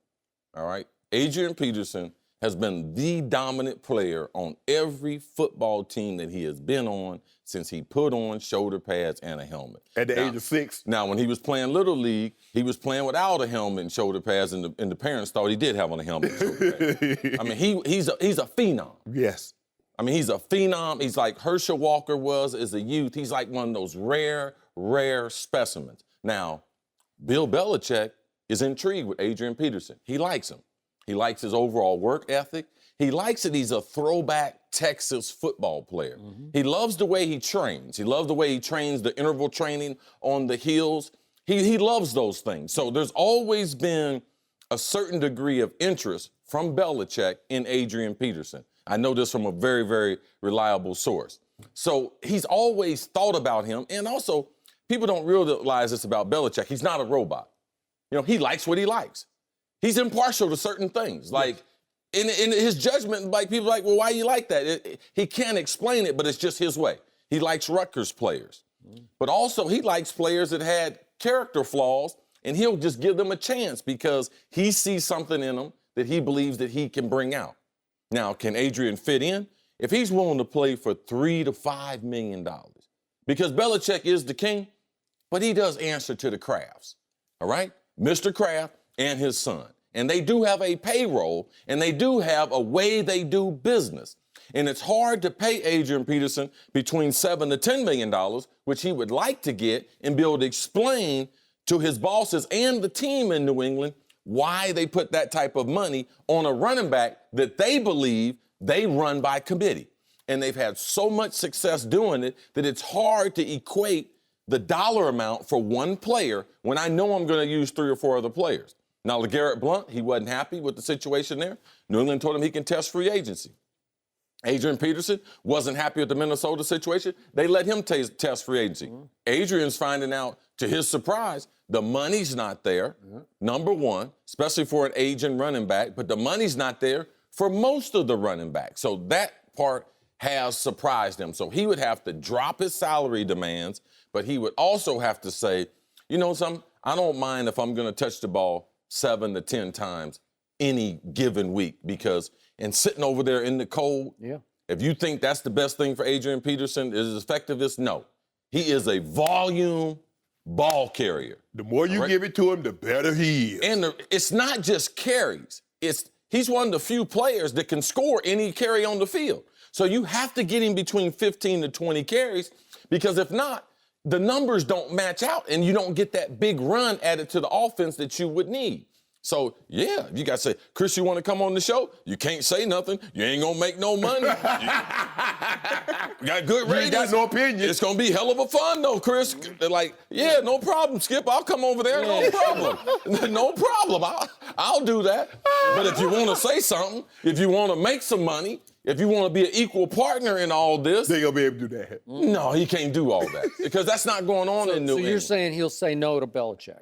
all right? Adrian Peterson has been the dominant player on every football team that he has been on since he put on shoulder pads and a helmet. At the age of 6? Now, when he was playing Little League, he was playing without a helmet and shoulder pads, and the parents thought he did have on a helmet and shoulder pads. I mean, he's a phenom. Yes. I mean, he's a phenom. He's like Herschel Walker was as a youth. He's like one of those rare specimens. Now, Bill Belichick is intrigued with Adrian Peterson. He likes him. He likes his overall work ethic. He likes that he's a throwback Texas football player. He loves the way he trains. He loves the way he trains the interval training on the hills. He loves those things. So there's always been a certain degree of interest from Belichick in Adrian Peterson. I know this from a very, very reliable source. So he's always thought about him. And also, people don't realize this about Belichick. He's not a robot. You know, he likes what he likes. He's impartial to certain things. Like, in his judgment, like, people are like, well, why you like that? He can't explain it, but it's just his way. He likes Rutgers players. But also, he likes players that had character flaws, and he'll just give them a chance because he sees something in them that he believes that he can bring out. Now, can Adrian fit in? If he's willing to play for $3 to $5 million, because Belichick is the king, but he does answer to the Crafts, all right? Mr. Kraft and his son. And they do have a payroll, and they do have a way they do business. And it's hard to pay Adrian Peterson between $7 to $10 million, which he would like to get, and be able to explain to his bosses and the team in New England why they put that type of money on a running back that they believe they run by committee. And they've had so much success doing it that it's hard to equate the dollar amount for one player when I know I'm going to use 3 or 4 other players. Now, LeGarrette Blount, he wasn't happy with the situation there. New England told him he can test free agency. Adrian Peterson wasn't happy with the Minnesota situation. They let him test free agency. Adrian's finding out, to his surprise, the money's not there, number one, especially for an aging running back, but the money's not there for most of the running backs. So that part has surprised him. So he would have to drop his salary demands, but he would also have to say, you know something, I don't mind if I'm going to touch the ball 7 to 10 times any given week, because and sitting over there in the cold, if you think that's the best thing for Adrian Peterson, is as effective as no. He is a volume ball carrier. The more you give it to him, the better he is. And it's not just carries. He's one of the few players that can score any carry on the field. So you have to get him between 15 to 20 carries, because if not, the numbers don't match out and you don't get that big run added to the offense that you would need. So, yeah, you got to say, Chris, you want to come on the show? You can't say nothing. You ain't going to make no money. You got good ratings. You ain't got no opinion. It's going to be hell of a fun, though, Chris. They're like, yeah, no problem, Skip. I'll come over there. No problem. No problem. I'll do that. But if you want to say something, if you want to make some money, if you want to be an equal partner in all this. They going to be able to do that. No, he can't do all that because that's not going on in New England. So you're saying he'll say no to Belichick?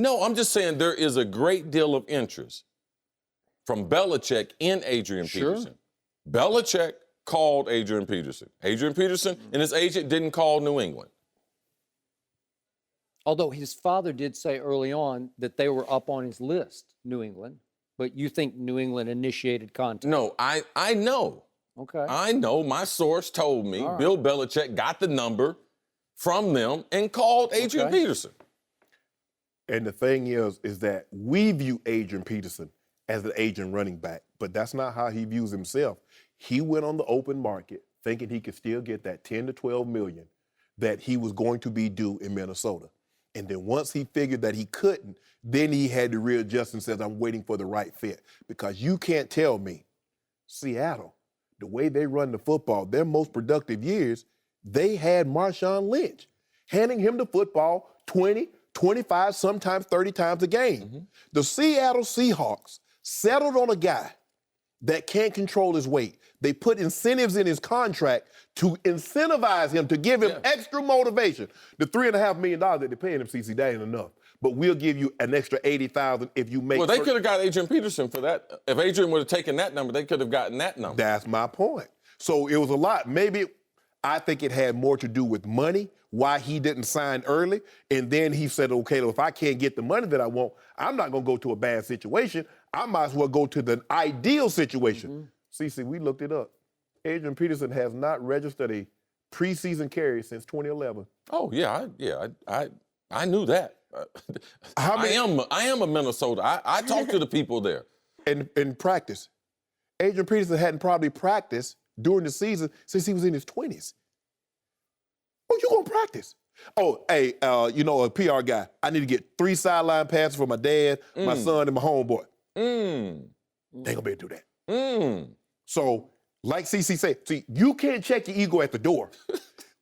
No, I'm just saying there is a great deal of interest from Belichick in Adrian Peterson. Belichick called Adrian Peterson. Adrian Peterson and his agent didn't call New England. Although his father did say early on that they were up on his list, New England. But you think New England initiated contact? No, I know. Okay. I know. My source told me Bill Belichick got the number from them and called Adrian Peterson. And the thing is that we view Adrian Peterson as an agent running back, but that's not how he views himself. He went on the open market thinking he could still get that 10 to 12 million that he was going to be due in Minnesota. And then once he figured that he couldn't, then he had to readjust and says, I'm waiting for the right fit. Because you can't tell me, Seattle, the way they run the football, their most productive years, they had Marshawn Lynch, handing him the football 20, 25, sometimes 30 times a game. The Seattle Seahawks settled on a guy that can't control his weight. They put incentives in his contract to incentivize him, to give him extra motivation. The $3.5 million that they're paying him, CC, that ain't enough. But we'll give you an extra $80,000 if you make. Well, they could have got Adrian Peterson for that. If Adrian would have taken that number, they could have gotten that number. That's my point. So it was a lot. Maybe I think it had more to do with money, why he didn't sign early. And then he said, okay, if I can't get the money that I want, I'm not going to go to a bad situation. I might as well go to the ideal situation. CC, we looked it up. Adrian Peterson has not registered a preseason carry since 2011. Oh, I knew that. I am a Minnesota. I talk to the people there. In practice, Adrian Peterson hadn't probably practiced during the season since he was in his 20s. Oh, you gonna practice? Oh, hey, a PR guy. I need to get 3 sideline passes for my dad, my son, and my homeboy. They gonna be able to do that. So, like CC said, see, you can't check your ego at the door.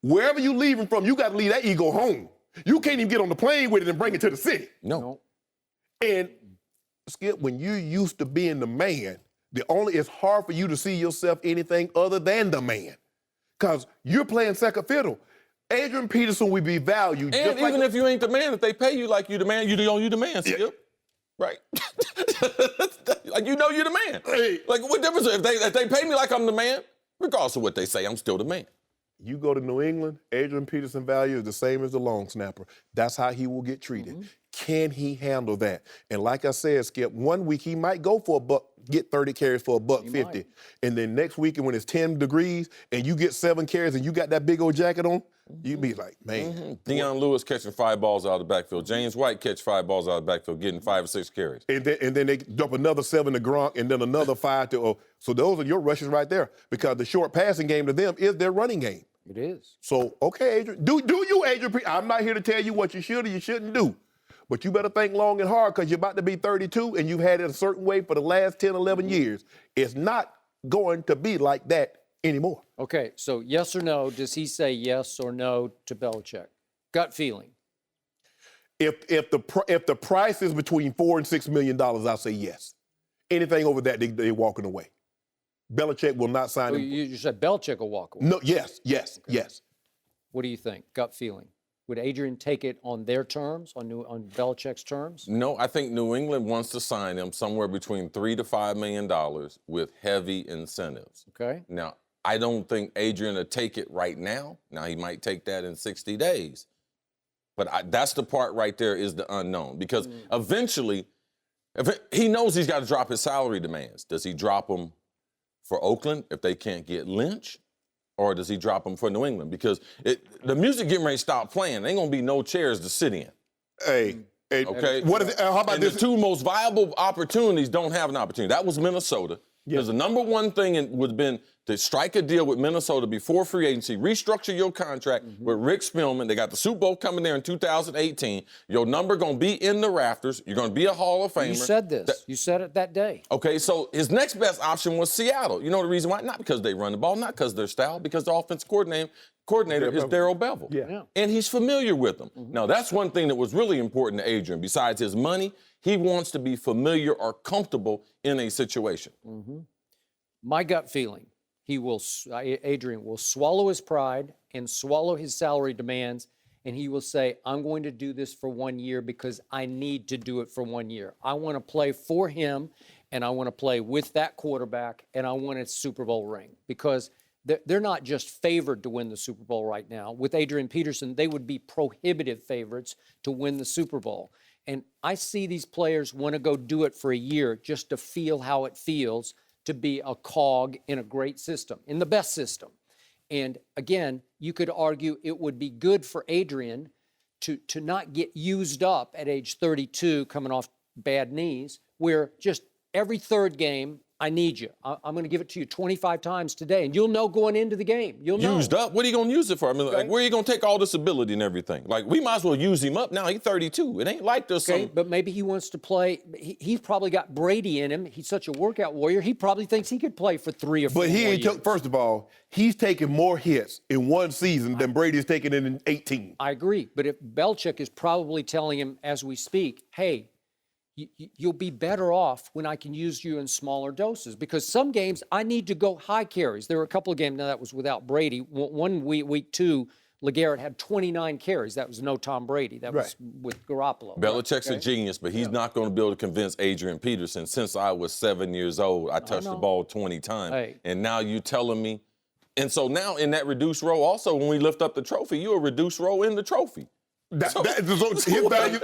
Wherever you leaving from, you got to leave that ego home. You can't even get on the plane with it and bring it to the city. No. And Skip, when you're used to being the man, it's hard for you to see yourself anything other than the man, because you're playing second fiddle. Adrian Peterson will be valued. And even if you ain't the man, if they pay you like you the man, you the man, Skip. Yeah. Right. Like you know you're the man. Hey. Like what difference if they pay me like I'm the man, regardless of what they say, I'm still the man. You go to New England, Adrian Peterson value is the same as the long snapper. That's how he will get treated. Can he handle that? And like I said, Skip, 1 week he might go for $1, get 30 carries for $150. And then next week, when it's 10 degrees and you get 7 carries and you got that big old jacket on, you be like, man. Deion Lewis catching 5 balls out of the backfield. James White catch 5 balls out of the backfield, getting 5 or 6 carries. And then they dump another 7 to Gronk and then another 5 to. So those are your rushes right there, because the short passing game to them is their running game. It is. So, okay, Adrian, do you, Adrian? I'm not here to tell you what you should or you shouldn't do. But you better think long and hard, because you're about to be 32 and you've had it a certain way for the last 10, 11 years. It's not going to be like that anymore. Okay, so yes or no, does he say yes or no to Belichick? Gut feeling. If the price is between $4 and $6 million, I'll say yes. Anything over that, they're walking away. Belichick will not sign him. You said Belichick will walk away. No, yes. What do you think? Gut feeling. Would Adrian take it on their terms, on Belichick's terms? No, I think New England wants to sign him somewhere between $3 to $5 million with heavy incentives. Okay. Now, I don't think Adrian will take it right now. Now, he might take that in 60 days. But that's the part right there is the unknown. Because eventually, he knows he's got to drop his salary demands. Does he drop them for Oakland if they can't get Lynch? Or does he drop them for New England? Because the music getting ready to stop playing. There ain't going to be no chairs to sit in. Hey. Okay? How about and this? The 2 most viable opportunities don't have an opportunity. That was Minnesota. Because the number one thing would have been to strike a deal with Minnesota before free agency, restructure your contract with Rick Spielman. They got the Super Bowl coming there in 2018. Your number going to be in the rafters. You're going to be a Hall of Famer. You said this. You said it that day. Okay, so his next best option was Seattle. You know the reason why? Not because they run the ball, not because their style, because the offensive coordinator is Darrell Bevell. Yeah. And he's familiar with them. Now, that's one thing that was really important to Adrian. Besides his money, he wants to be familiar or comfortable in a situation. My gut feeling, Adrian will swallow his pride and swallow his salary demands, and he will say, I'm going to do this for 1 year because I need to do it for 1 year. I want to play for him, and I want to play with that quarterback, and I want a Super Bowl ring because they're not just favored to win the Super Bowl right now. With Adrian Peterson, they would be prohibitive favorites to win the Super Bowl. And I see these players want to go do it for a year just to feel how it feels to be a cog in a great system, in the best system. And again, you could argue it would be good for Adrian to not get used up at age 32 coming off bad knees, where just every third game, I need you. I'm going to give it to you 25 times today, and you'll know going into the game. You'll know. Used up? What are you going to use it for? I mean, like, where are you going to take all this ability and everything? Like, we might as well use him up now. He's 32. It ain't like there's some... But maybe he wants to play. He's probably got Brady in him. He's such a workout warrior. He probably thinks he could play for 3 or 4 But he more ain't years. first of all, he's taking more hits in one season than Brady's taking in 18. I agree. But if Belichick is probably telling him as we speak, hey, you'll be better off when I can use you in smaller doses, because some games I need to go high carries. There were a couple of games, now that was without Brady. One week 2, LeGarrette had 29 carries. That was no Tom Brady. That was with Garoppolo. Belichick's a genius, but he's not going to be able to convince Adrian Peterson. Since I was 7 years old, I touched the ball 20 times. Hey. And now you telling me. And so now in that reduced role, also when we lift up the trophy, you're a reduced role in the trophy. That is his value.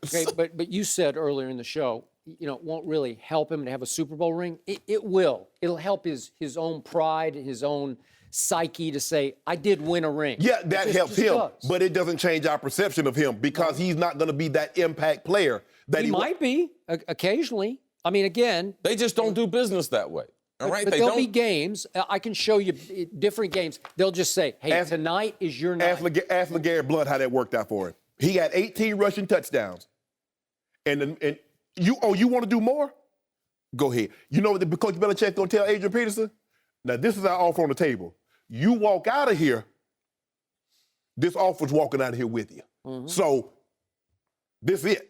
Okay, but you said earlier in the show, it won't really help him to have a Super Bowl ring. It will. It'll help his own pride, his own psyche to say, I did win a ring. Yeah, that helps him, does. but it doesn't change our perception of him because he's not going to be that impact player that He might be occasionally. I mean, again, They just don't do business that way. All right? but They there'll don't. be games. I can show you different games. They'll just say, hey, tonight is your night. Ask LeGarrette Blount how that worked out for him. He had 18 rushing touchdowns. And you want to do more? Go ahead. You know what Coach Belichick going to tell Adrian Peterson? Now, this is our offer on the table. You walk out of here, this offer's walking out of here with you. So, this is it.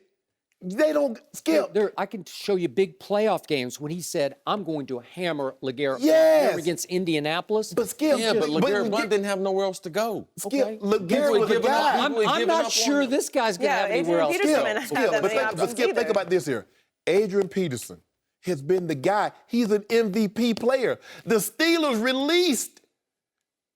They don't skip. I can show you big playoff games when he said, I'm going to hammer LeGarrette Yes. against Indianapolis. But Skip, Yeah, but LeGarrette Blount didn't have nowhere else to go. Skip, LeGarrette was a giving up. guy. I'm not sure this guy's going to have anywhere else. But Skip, think about this here. Adrian Peterson has been the guy. He's an MVP player. The Steelers released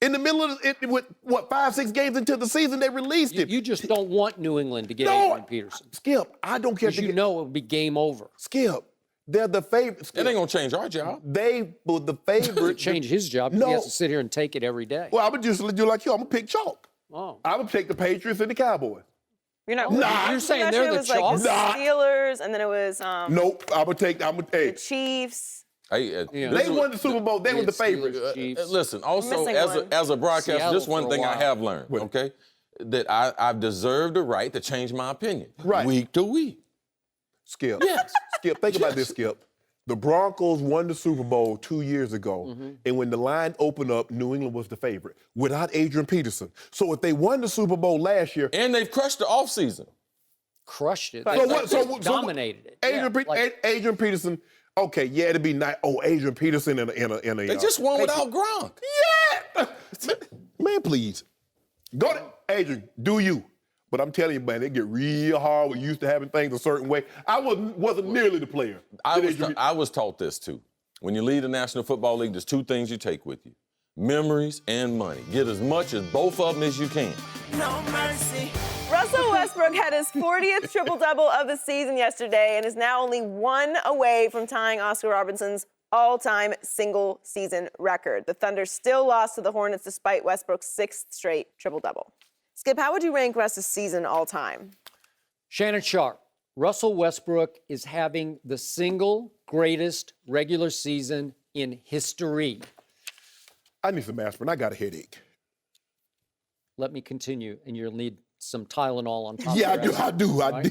in the middle of it, with 5-6 games into the season, they released him. You just don't want New England to get Adrian Peterson. Skip, I don't care. Because you know it would be game over. Skip, they're the favorite. It ain't going to change our job. They were the favorite. Change his job. No. He has to sit here and take it every day. Well, I'm going to just do like you. I'm going to pick chalk. Oh. I'm going to take the Patriots and the Cowboys. You're not. You're saying they're the it was like chalk? the Steelers, and then it was Nope. I'm going to take. the Chiefs. They won the Super Bowl. They were the favorites. Listen, also, Missing as a broadcaster, Seattle this one for a thing I while. have learned, okay, that I've deserved the right to change my opinion. Right. Week to week. Skip. Yes. Skip, think about this, Skip. The Broncos won the Super Bowl 2 years ago, and when the line opened up, New England was the favorite without Adrian Peterson. So if they won the Super Bowl last year, And they've crushed the offseason. Crushed it. Dominated it. Adrian Peterson. Okay, yeah, it'd be nice. Oh, Adrian Peterson in a. They just won without Gronk. Yeah, man, please go to Adrian. Do you? But I'm telling you, man, it get real hard. We're used to having things a certain way. I wasn't nearly the player. I was taught this too. When you lead the National Football League, there's 2 things you take with you: memories and money. Get as much as both of them as you can. No mercy. Russell Westbrook had his 40th triple-double of the season yesterday and is now only 1 away from tying Oscar Robinson's all-time single-season record. The Thunder still lost to the Hornets despite Westbrook's 6th straight triple-double. Skip, how would you rank Russ's season all-time? Shannon Sharpe. Russell Westbrook is having the single greatest regular season in history. I need some aspirin. I got a headache. Let me continue, and you'll need some Tylenol on top Yeah, of that. I do.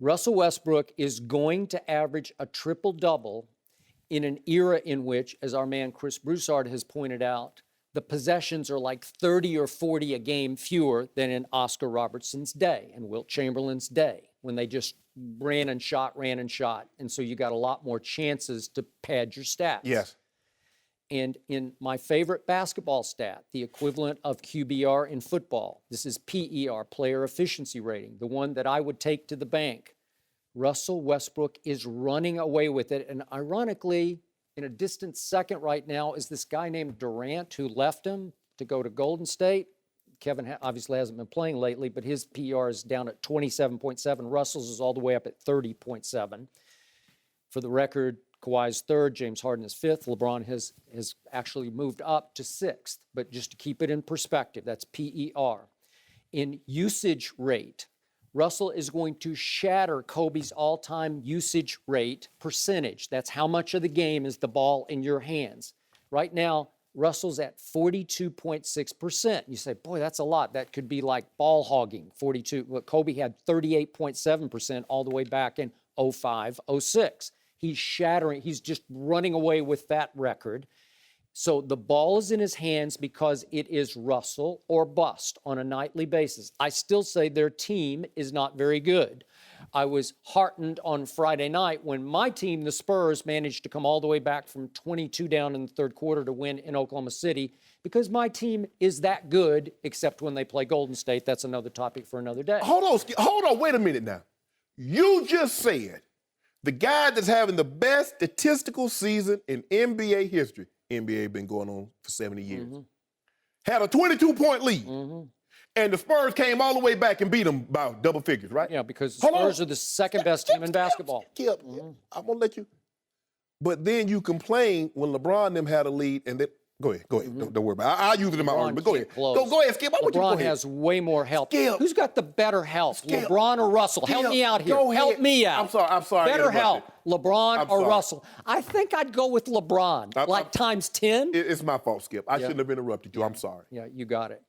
Russell Westbrook is going to average a triple-double in an era in which, as our man Chris Broussard has pointed out, the possessions are like 30 or 40 a game fewer than in Oscar Robertson's day and Wilt Chamberlain's day, when they just ran and shot. And so you got a lot more chances to pad your stats. Yes. And in my favorite basketball stat, the equivalent of QBR in football, this is PER, player efficiency rating, the one that I would take to the bank. Russell Westbrook is running away with it. And ironically, in a distant second right now is this guy named Durant, who left him to go to Golden State. Kevin obviously hasn't been playing lately, but his PR is down at 27.7. Russell's is all the way up at 30.7. For the record, Kawhi's third, James Harden is fifth. LeBron has actually moved up to sixth. But just to keep it in perspective, that's PER. In usage rate, Russell is going to shatter Kobe's all-time usage rate percentage. That's how much of the game is the ball in your hands. Right now, Russell's at 42.6%. You say, boy, that's a lot. That could be like ball hogging, 42. Well, Kobe had 38.7% all the way back in 05, 06. He's shattering. He's just running away with that record. So the ball is in his hands because it is Russell or bust on a nightly basis. I still say their team is not very good. I was heartened on Friday night when my team, the Spurs, managed to come all the way back from 22 down in the third quarter to win in Oklahoma City, because my team is that good, except when they play Golden State. That's another topic for another day. Hold on, wait a minute now. You just said the guy that's having the best statistical season in NBA history, NBA been going on for 70 years, had a 22-point lead. And the Spurs came all the way back and beat them by double figures, right? Yeah, because the Spurs are the second best team in basketball. I'm going to let you. But then you complain when LeBron and them had a lead, and then go ahead. Don't worry about it. I'll use it in my argument, but go ahead. Go ahead, Skip. LeBron has way more help. Skip. Who's got the better help, LeBron or Russell? Help me out here. Go ahead. Help me out. I'm sorry. Better help, LeBron or Russell? I think I'd go with LeBron, times 10. It's my fault, Skip. I shouldn't have interrupted you. I'm sorry. Yeah, you got it.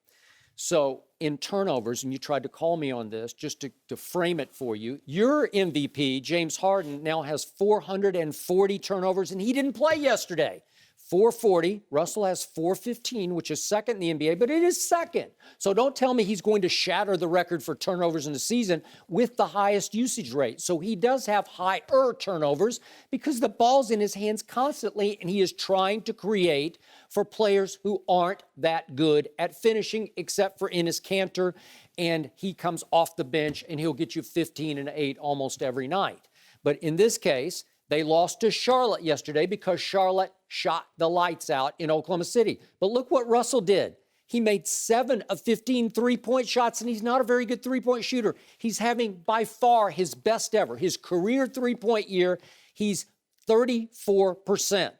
So in turnovers, and you tried to call me on this, just to frame it for you, your MVP, James Harden, now has 440 turnovers, and he didn't play yesterday. 440. Russell has 415, which is second in the NBA, but it is second. So don't tell me he's going to shatter the record for turnovers in the season with the highest usage rate. So he does have higher turnovers because the ball's in his hands constantly, and he is trying to create for players who aren't that good at finishing, except for Enes Kanter, and he comes off the bench, and he'll get you 15 and 8 almost every night. But in this case, they lost to Charlotte yesterday because Charlotte shot the lights out in Oklahoma City. But look what Russell did. He made 7 of 15 three-point shots, and he's not a very good three-point shooter. He's having by far his best ever. His career three-point year, he's 34%.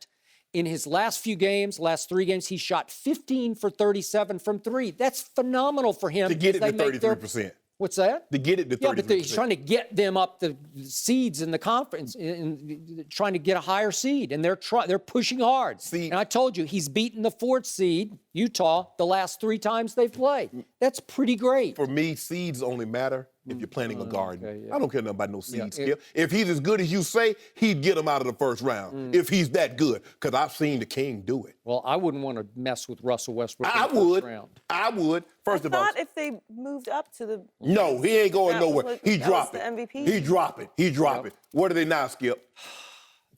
In his last three games, he shot 15 for 37 from three. That's phenomenal for him. To get it to 33%. What's that? To get it to 33%. Yeah, but he's trying to get them up the seeds in the conference, trying to get a higher seed, and they're pushing hard. And I told you, he's beaten the 4th seed, Utah, the last 3 times they've played. That's pretty great. For me, seeds only matter if you're planting a garden. Okay, yeah. I don't care nothing about no seeds, Skip. If he's as good as you say, he'd get him out of the first round, if he's that good, because I've seen the King do it. Well, I wouldn't want to mess with Russell Westbrook in the first round. I would. First of all. I thought if they moved up to the... No, he ain't going nowhere. He dropped it. That was the MVP. He dropped it. What are they now, Skip?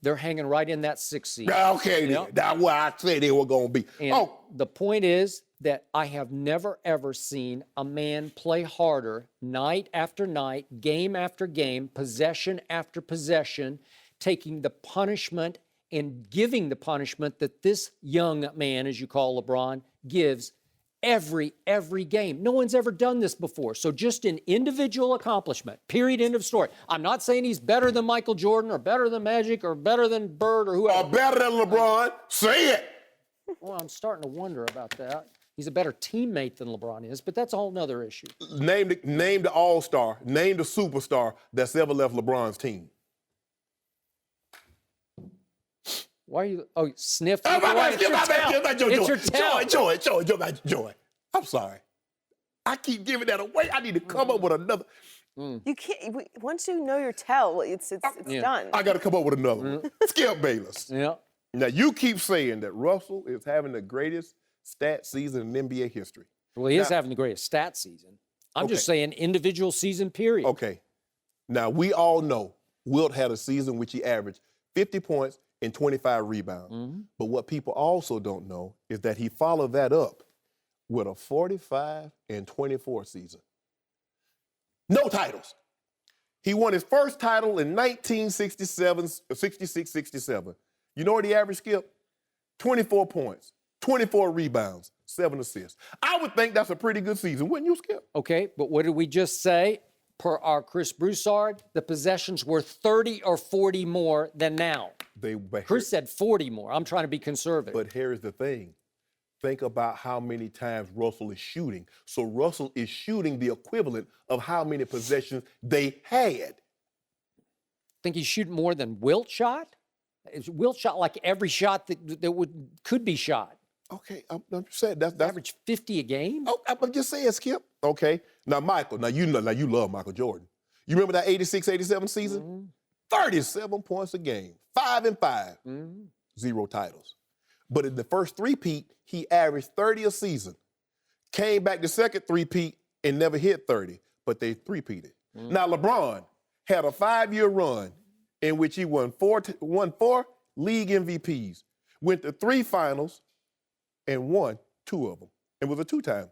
They're hanging right in that 6th seed. Okay, then. That's where I said they were going to be. And the point is that I have never, ever seen a man play harder night after night, game after game, possession after possession, taking the punishment and giving the punishment that this young man, as you call LeBron, gives every game. No one's ever done this before. So just an individual accomplishment, period, end of story. I'm not saying he's better than Michael Jordan or better than Magic or better than Bird or whoever. Or better than LeBron. Say it. Well, I'm starting to wonder about that. He's a better teammate than LeBron is, but that's a whole nother issue. Name the all-star, name the superstar that's ever left LeBron's team. Why are you? Oh, sniff. Oh, It's your tail. Joy. I'm sorry. I keep giving that away. I need to come up with another. You can't. Once you know your tell, it's done. I got to come up with another one. Skip Bayless. Yeah. Now, you keep saying that Russell is having the greatest stat season in NBA history. Well, he is having the greatest stat season. I'm just saying individual season period. Okay. Now, we all know Wilt had a season which he averaged 50 points and 25 rebounds. But what people also don't know is that he followed that up with a 45 and 24 season. No titles. He won his first title in 66-67. You know what he averaged, Skip? 24 points, 24 rebounds, 7 assists. I would think that's a pretty good season, wouldn't you, Skip? Okay, but what did we just say? Per our Chris Broussard, the possessions were 30 or 40 more than now. Chris said 40 more. I'm trying to be conservative. But here's the thing. Think about how many times Russell is shooting. So Russell is shooting the equivalent of how many possessions they had. Think he's shooting more than Wilt shot? Wilt shot like every shot that could be shot. Okay, I'm just saying that's average 50 a game. Oh, I'm just saying, Skip. Okay, now Michael, you love Michael Jordan. You remember that 86-87 season? 37 points a game, 5 and 5, 0 titles. But in the first three-peat, he averaged 30 a season. Came back the second three-peat and never hit 30, but they three-peated. Now LeBron had a 5-year run in which he won four league MVPs, went to 3 finals, and won 2 of them, and was a 2-time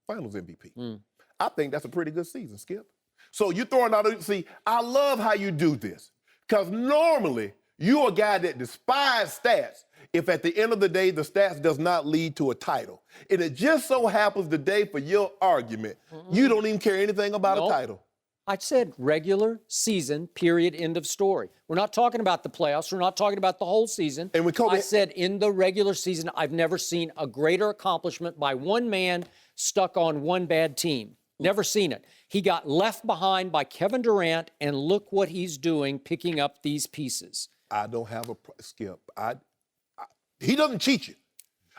finals MVP. I think that's a pretty good season, Skip. So you're throwing out, see, I love how you do this, because normally you're a guy that despises stats if at the end of the day the stats does not lead to a title. And it just so happens today for your argument, you don't even care anything about a title. I said regular season, period, end of story. We're not talking about the playoffs. We're not talking about the whole season. And I said in the regular season, I've never seen a greater accomplishment by one man stuck on one bad team. Never seen it. He got left behind by Kevin Durant, and look what he's doing, picking up these pieces. I don't have a Skip. He doesn't cheat you.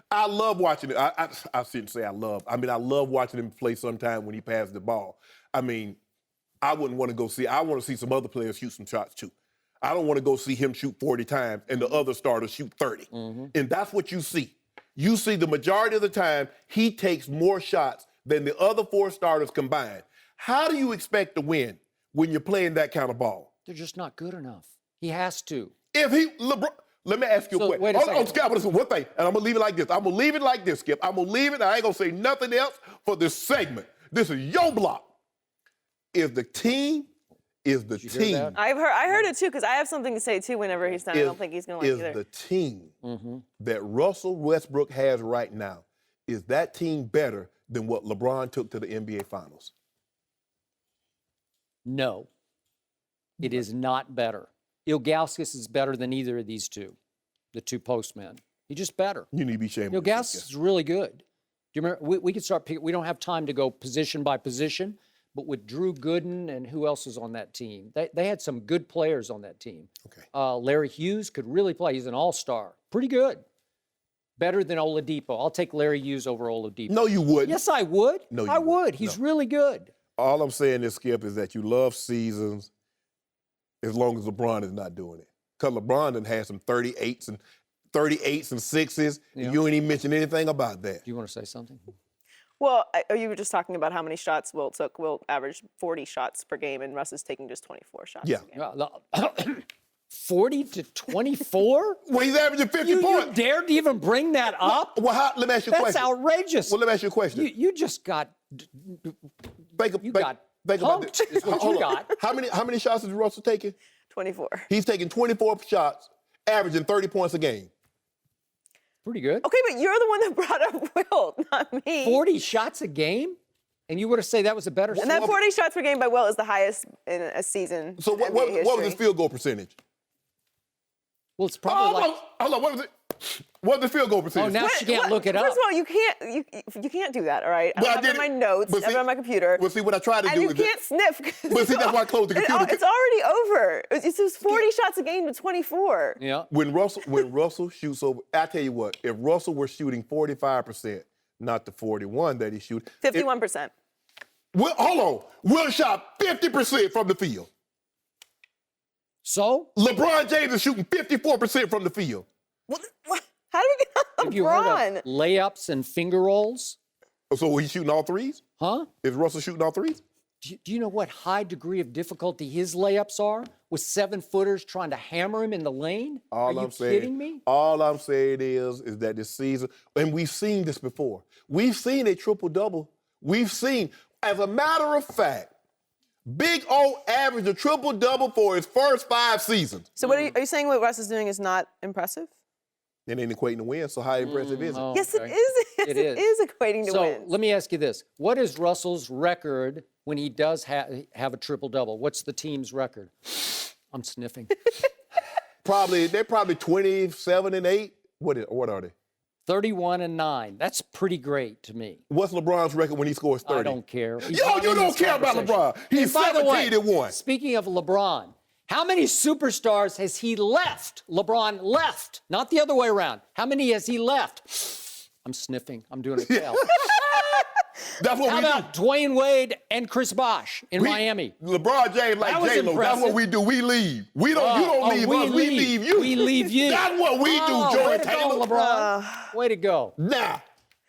I love watching it. I shouldn't say I love. I mean, I love watching him play sometime when he passes the ball. I mean, I wouldn't want to go see. I want to see some other players shoot some shots too. I don't want to go see him shoot 40 times and the other starters shoot 30. And that's what you see. You see the majority of the time he takes more shots than the other 4 starters combined. How do you expect to win when you're playing that kind of ball? They're just not good enough. He has to. If LeBron, let me ask you a question. Wait a second. Skip, one thing, and I'm going to leave it like this. I'm going to leave it like this, Skip. I'm going to leave it. I ain't going to say nothing else for this segment. This is your block. Is the team. I heard it too, because I have something to say too whenever he's done. I don't think he's going to like it either. Is the team that Russell Westbrook has right now, is that team better than what LeBron took to the NBA Finals? No. It is not better. Ilgauskas is better than either of these two, the 2 postmen. He's just better. You need to be ashamed. Ilgauskas is really good. Do you remember? We could start picking. We don't have time to go position by position, but with Drew Gooden and who else is on that team? They had some good players on that team. Okay. Larry Hughes could really play. He's an all-star. Pretty good. Better than Oladipo. I'll take Larry Hughes over Oladipo. No, you wouldn't. Yes, I would. No, you I would. He's really good. All I'm saying is, Skip, is that you love seasons as long as LeBron is not doing it. Because LeBron done had some 38s and 6s, and you ain't even mentioned anything about that. Do you want to say something? Well, you were just talking about how many shots Wilt took. Wilt averaged 40 shots per game, and Russ is taking just 24 shots a game. 40 to 24? Well, he's averaging 50 points. You dared to even bring that up? Well, let me ask you a question. That's outrageous. Well, let me ask you a question. You just got... Think about this. Is what you got. How many shots is Russell taking? 24. He's taking 24 shots, averaging 30 points a game. Pretty good. Okay, but you're the one that brought up Wilt, not me. 40 shots a game? And you would have said that was a better season? And that 40 shots per game by Wilt is the highest in a season. So what was his field goal percentage? Well, it's probably Hold on, what was it? What's the field goal percentage? Oh, now she can't look it up. First of all, you can't do that, all right? I Well, I have it did in my it. notes. But I have it on my computer. Well, see, what I try to and do you is can't sniff. But see, that's why I closed the computer. It's already over. It's just 40 shots a game to 24. Yeah. When Russell shoots over, I tell you what, if Russell were shooting 45%, not the 41 that he shoots. 51%. Hold on. Will shot 50% from the field. So? LeBron James is shooting 54% from the field. What? How do we get on Have you heard LeBron? of layups and finger rolls? So he's shooting all threes? Huh? Is Russell shooting all threes? Do you know what high degree of difficulty his layups are with 7-footers trying to hammer him in the lane? Are you kidding me? All I'm saying is that this season, and we've seen this before. We've seen a triple-double. We've seen, as a matter of fact, Big O averaged a triple-double for his first 5 seasons. So are you saying what Russ is doing is not impressive? It ain't equating to win, so how impressive is it? Oh, Yes, okay. it is. It is equating to so wins. let me ask you this. What is Russell's record when he does have a triple-double? What's the team's record? I'm sniffing. They're probably 27-8. What are they? 31-9. That's pretty great to me. What's LeBron's record when he scores 30? I don't care. You don't care about LeBron. He's 17-1. Speaking of LeBron, how many superstars has he left? LeBron left, not the other way around. How many has he left? I'm sniffing. I'm doing a tell. That's what How we about Dwayne Wade and Chris Bosh in Miami? LeBron James like J-Lo. That's what we do. We leave. You don't leave us. We leave you. We leave you. That's what we do, Joy Taylor. Go, LeBron. Way to go. Nah.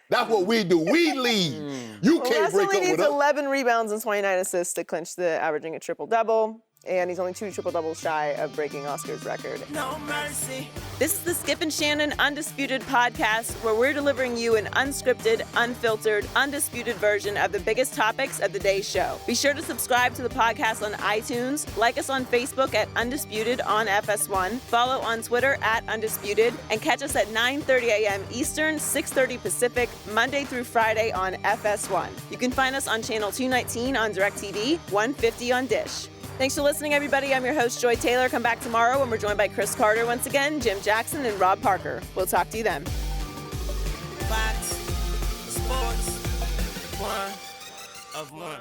That's what we do. We leave. You can't break up Russell with needs us. 11 rebounds and 29 assists to clinch the averaging a triple-double. And he's only 2 triple-doubles shy of breaking Oscar's record. No mercy. This is the Skip and Shannon Undisputed podcast, where we're delivering you an unscripted, unfiltered, undisputed version of the biggest topics of the day's show. Be sure to subscribe to the podcast on iTunes, like us on Facebook at Undisputed on FS1, follow on Twitter at Undisputed, and catch us at 9:30 a.m. Eastern, 6:30 Pacific, Monday through Friday on FS1. You can find us on channel 219 on DirecTV, 150 on Dish. Thanks for listening, everybody. I'm your host, Joy Taylor. Come back tomorrow when we're joined by Chris Carter once again, Jim Jackson, and Rob Parker. We'll talk to you then. Fox Sports 1 of 1.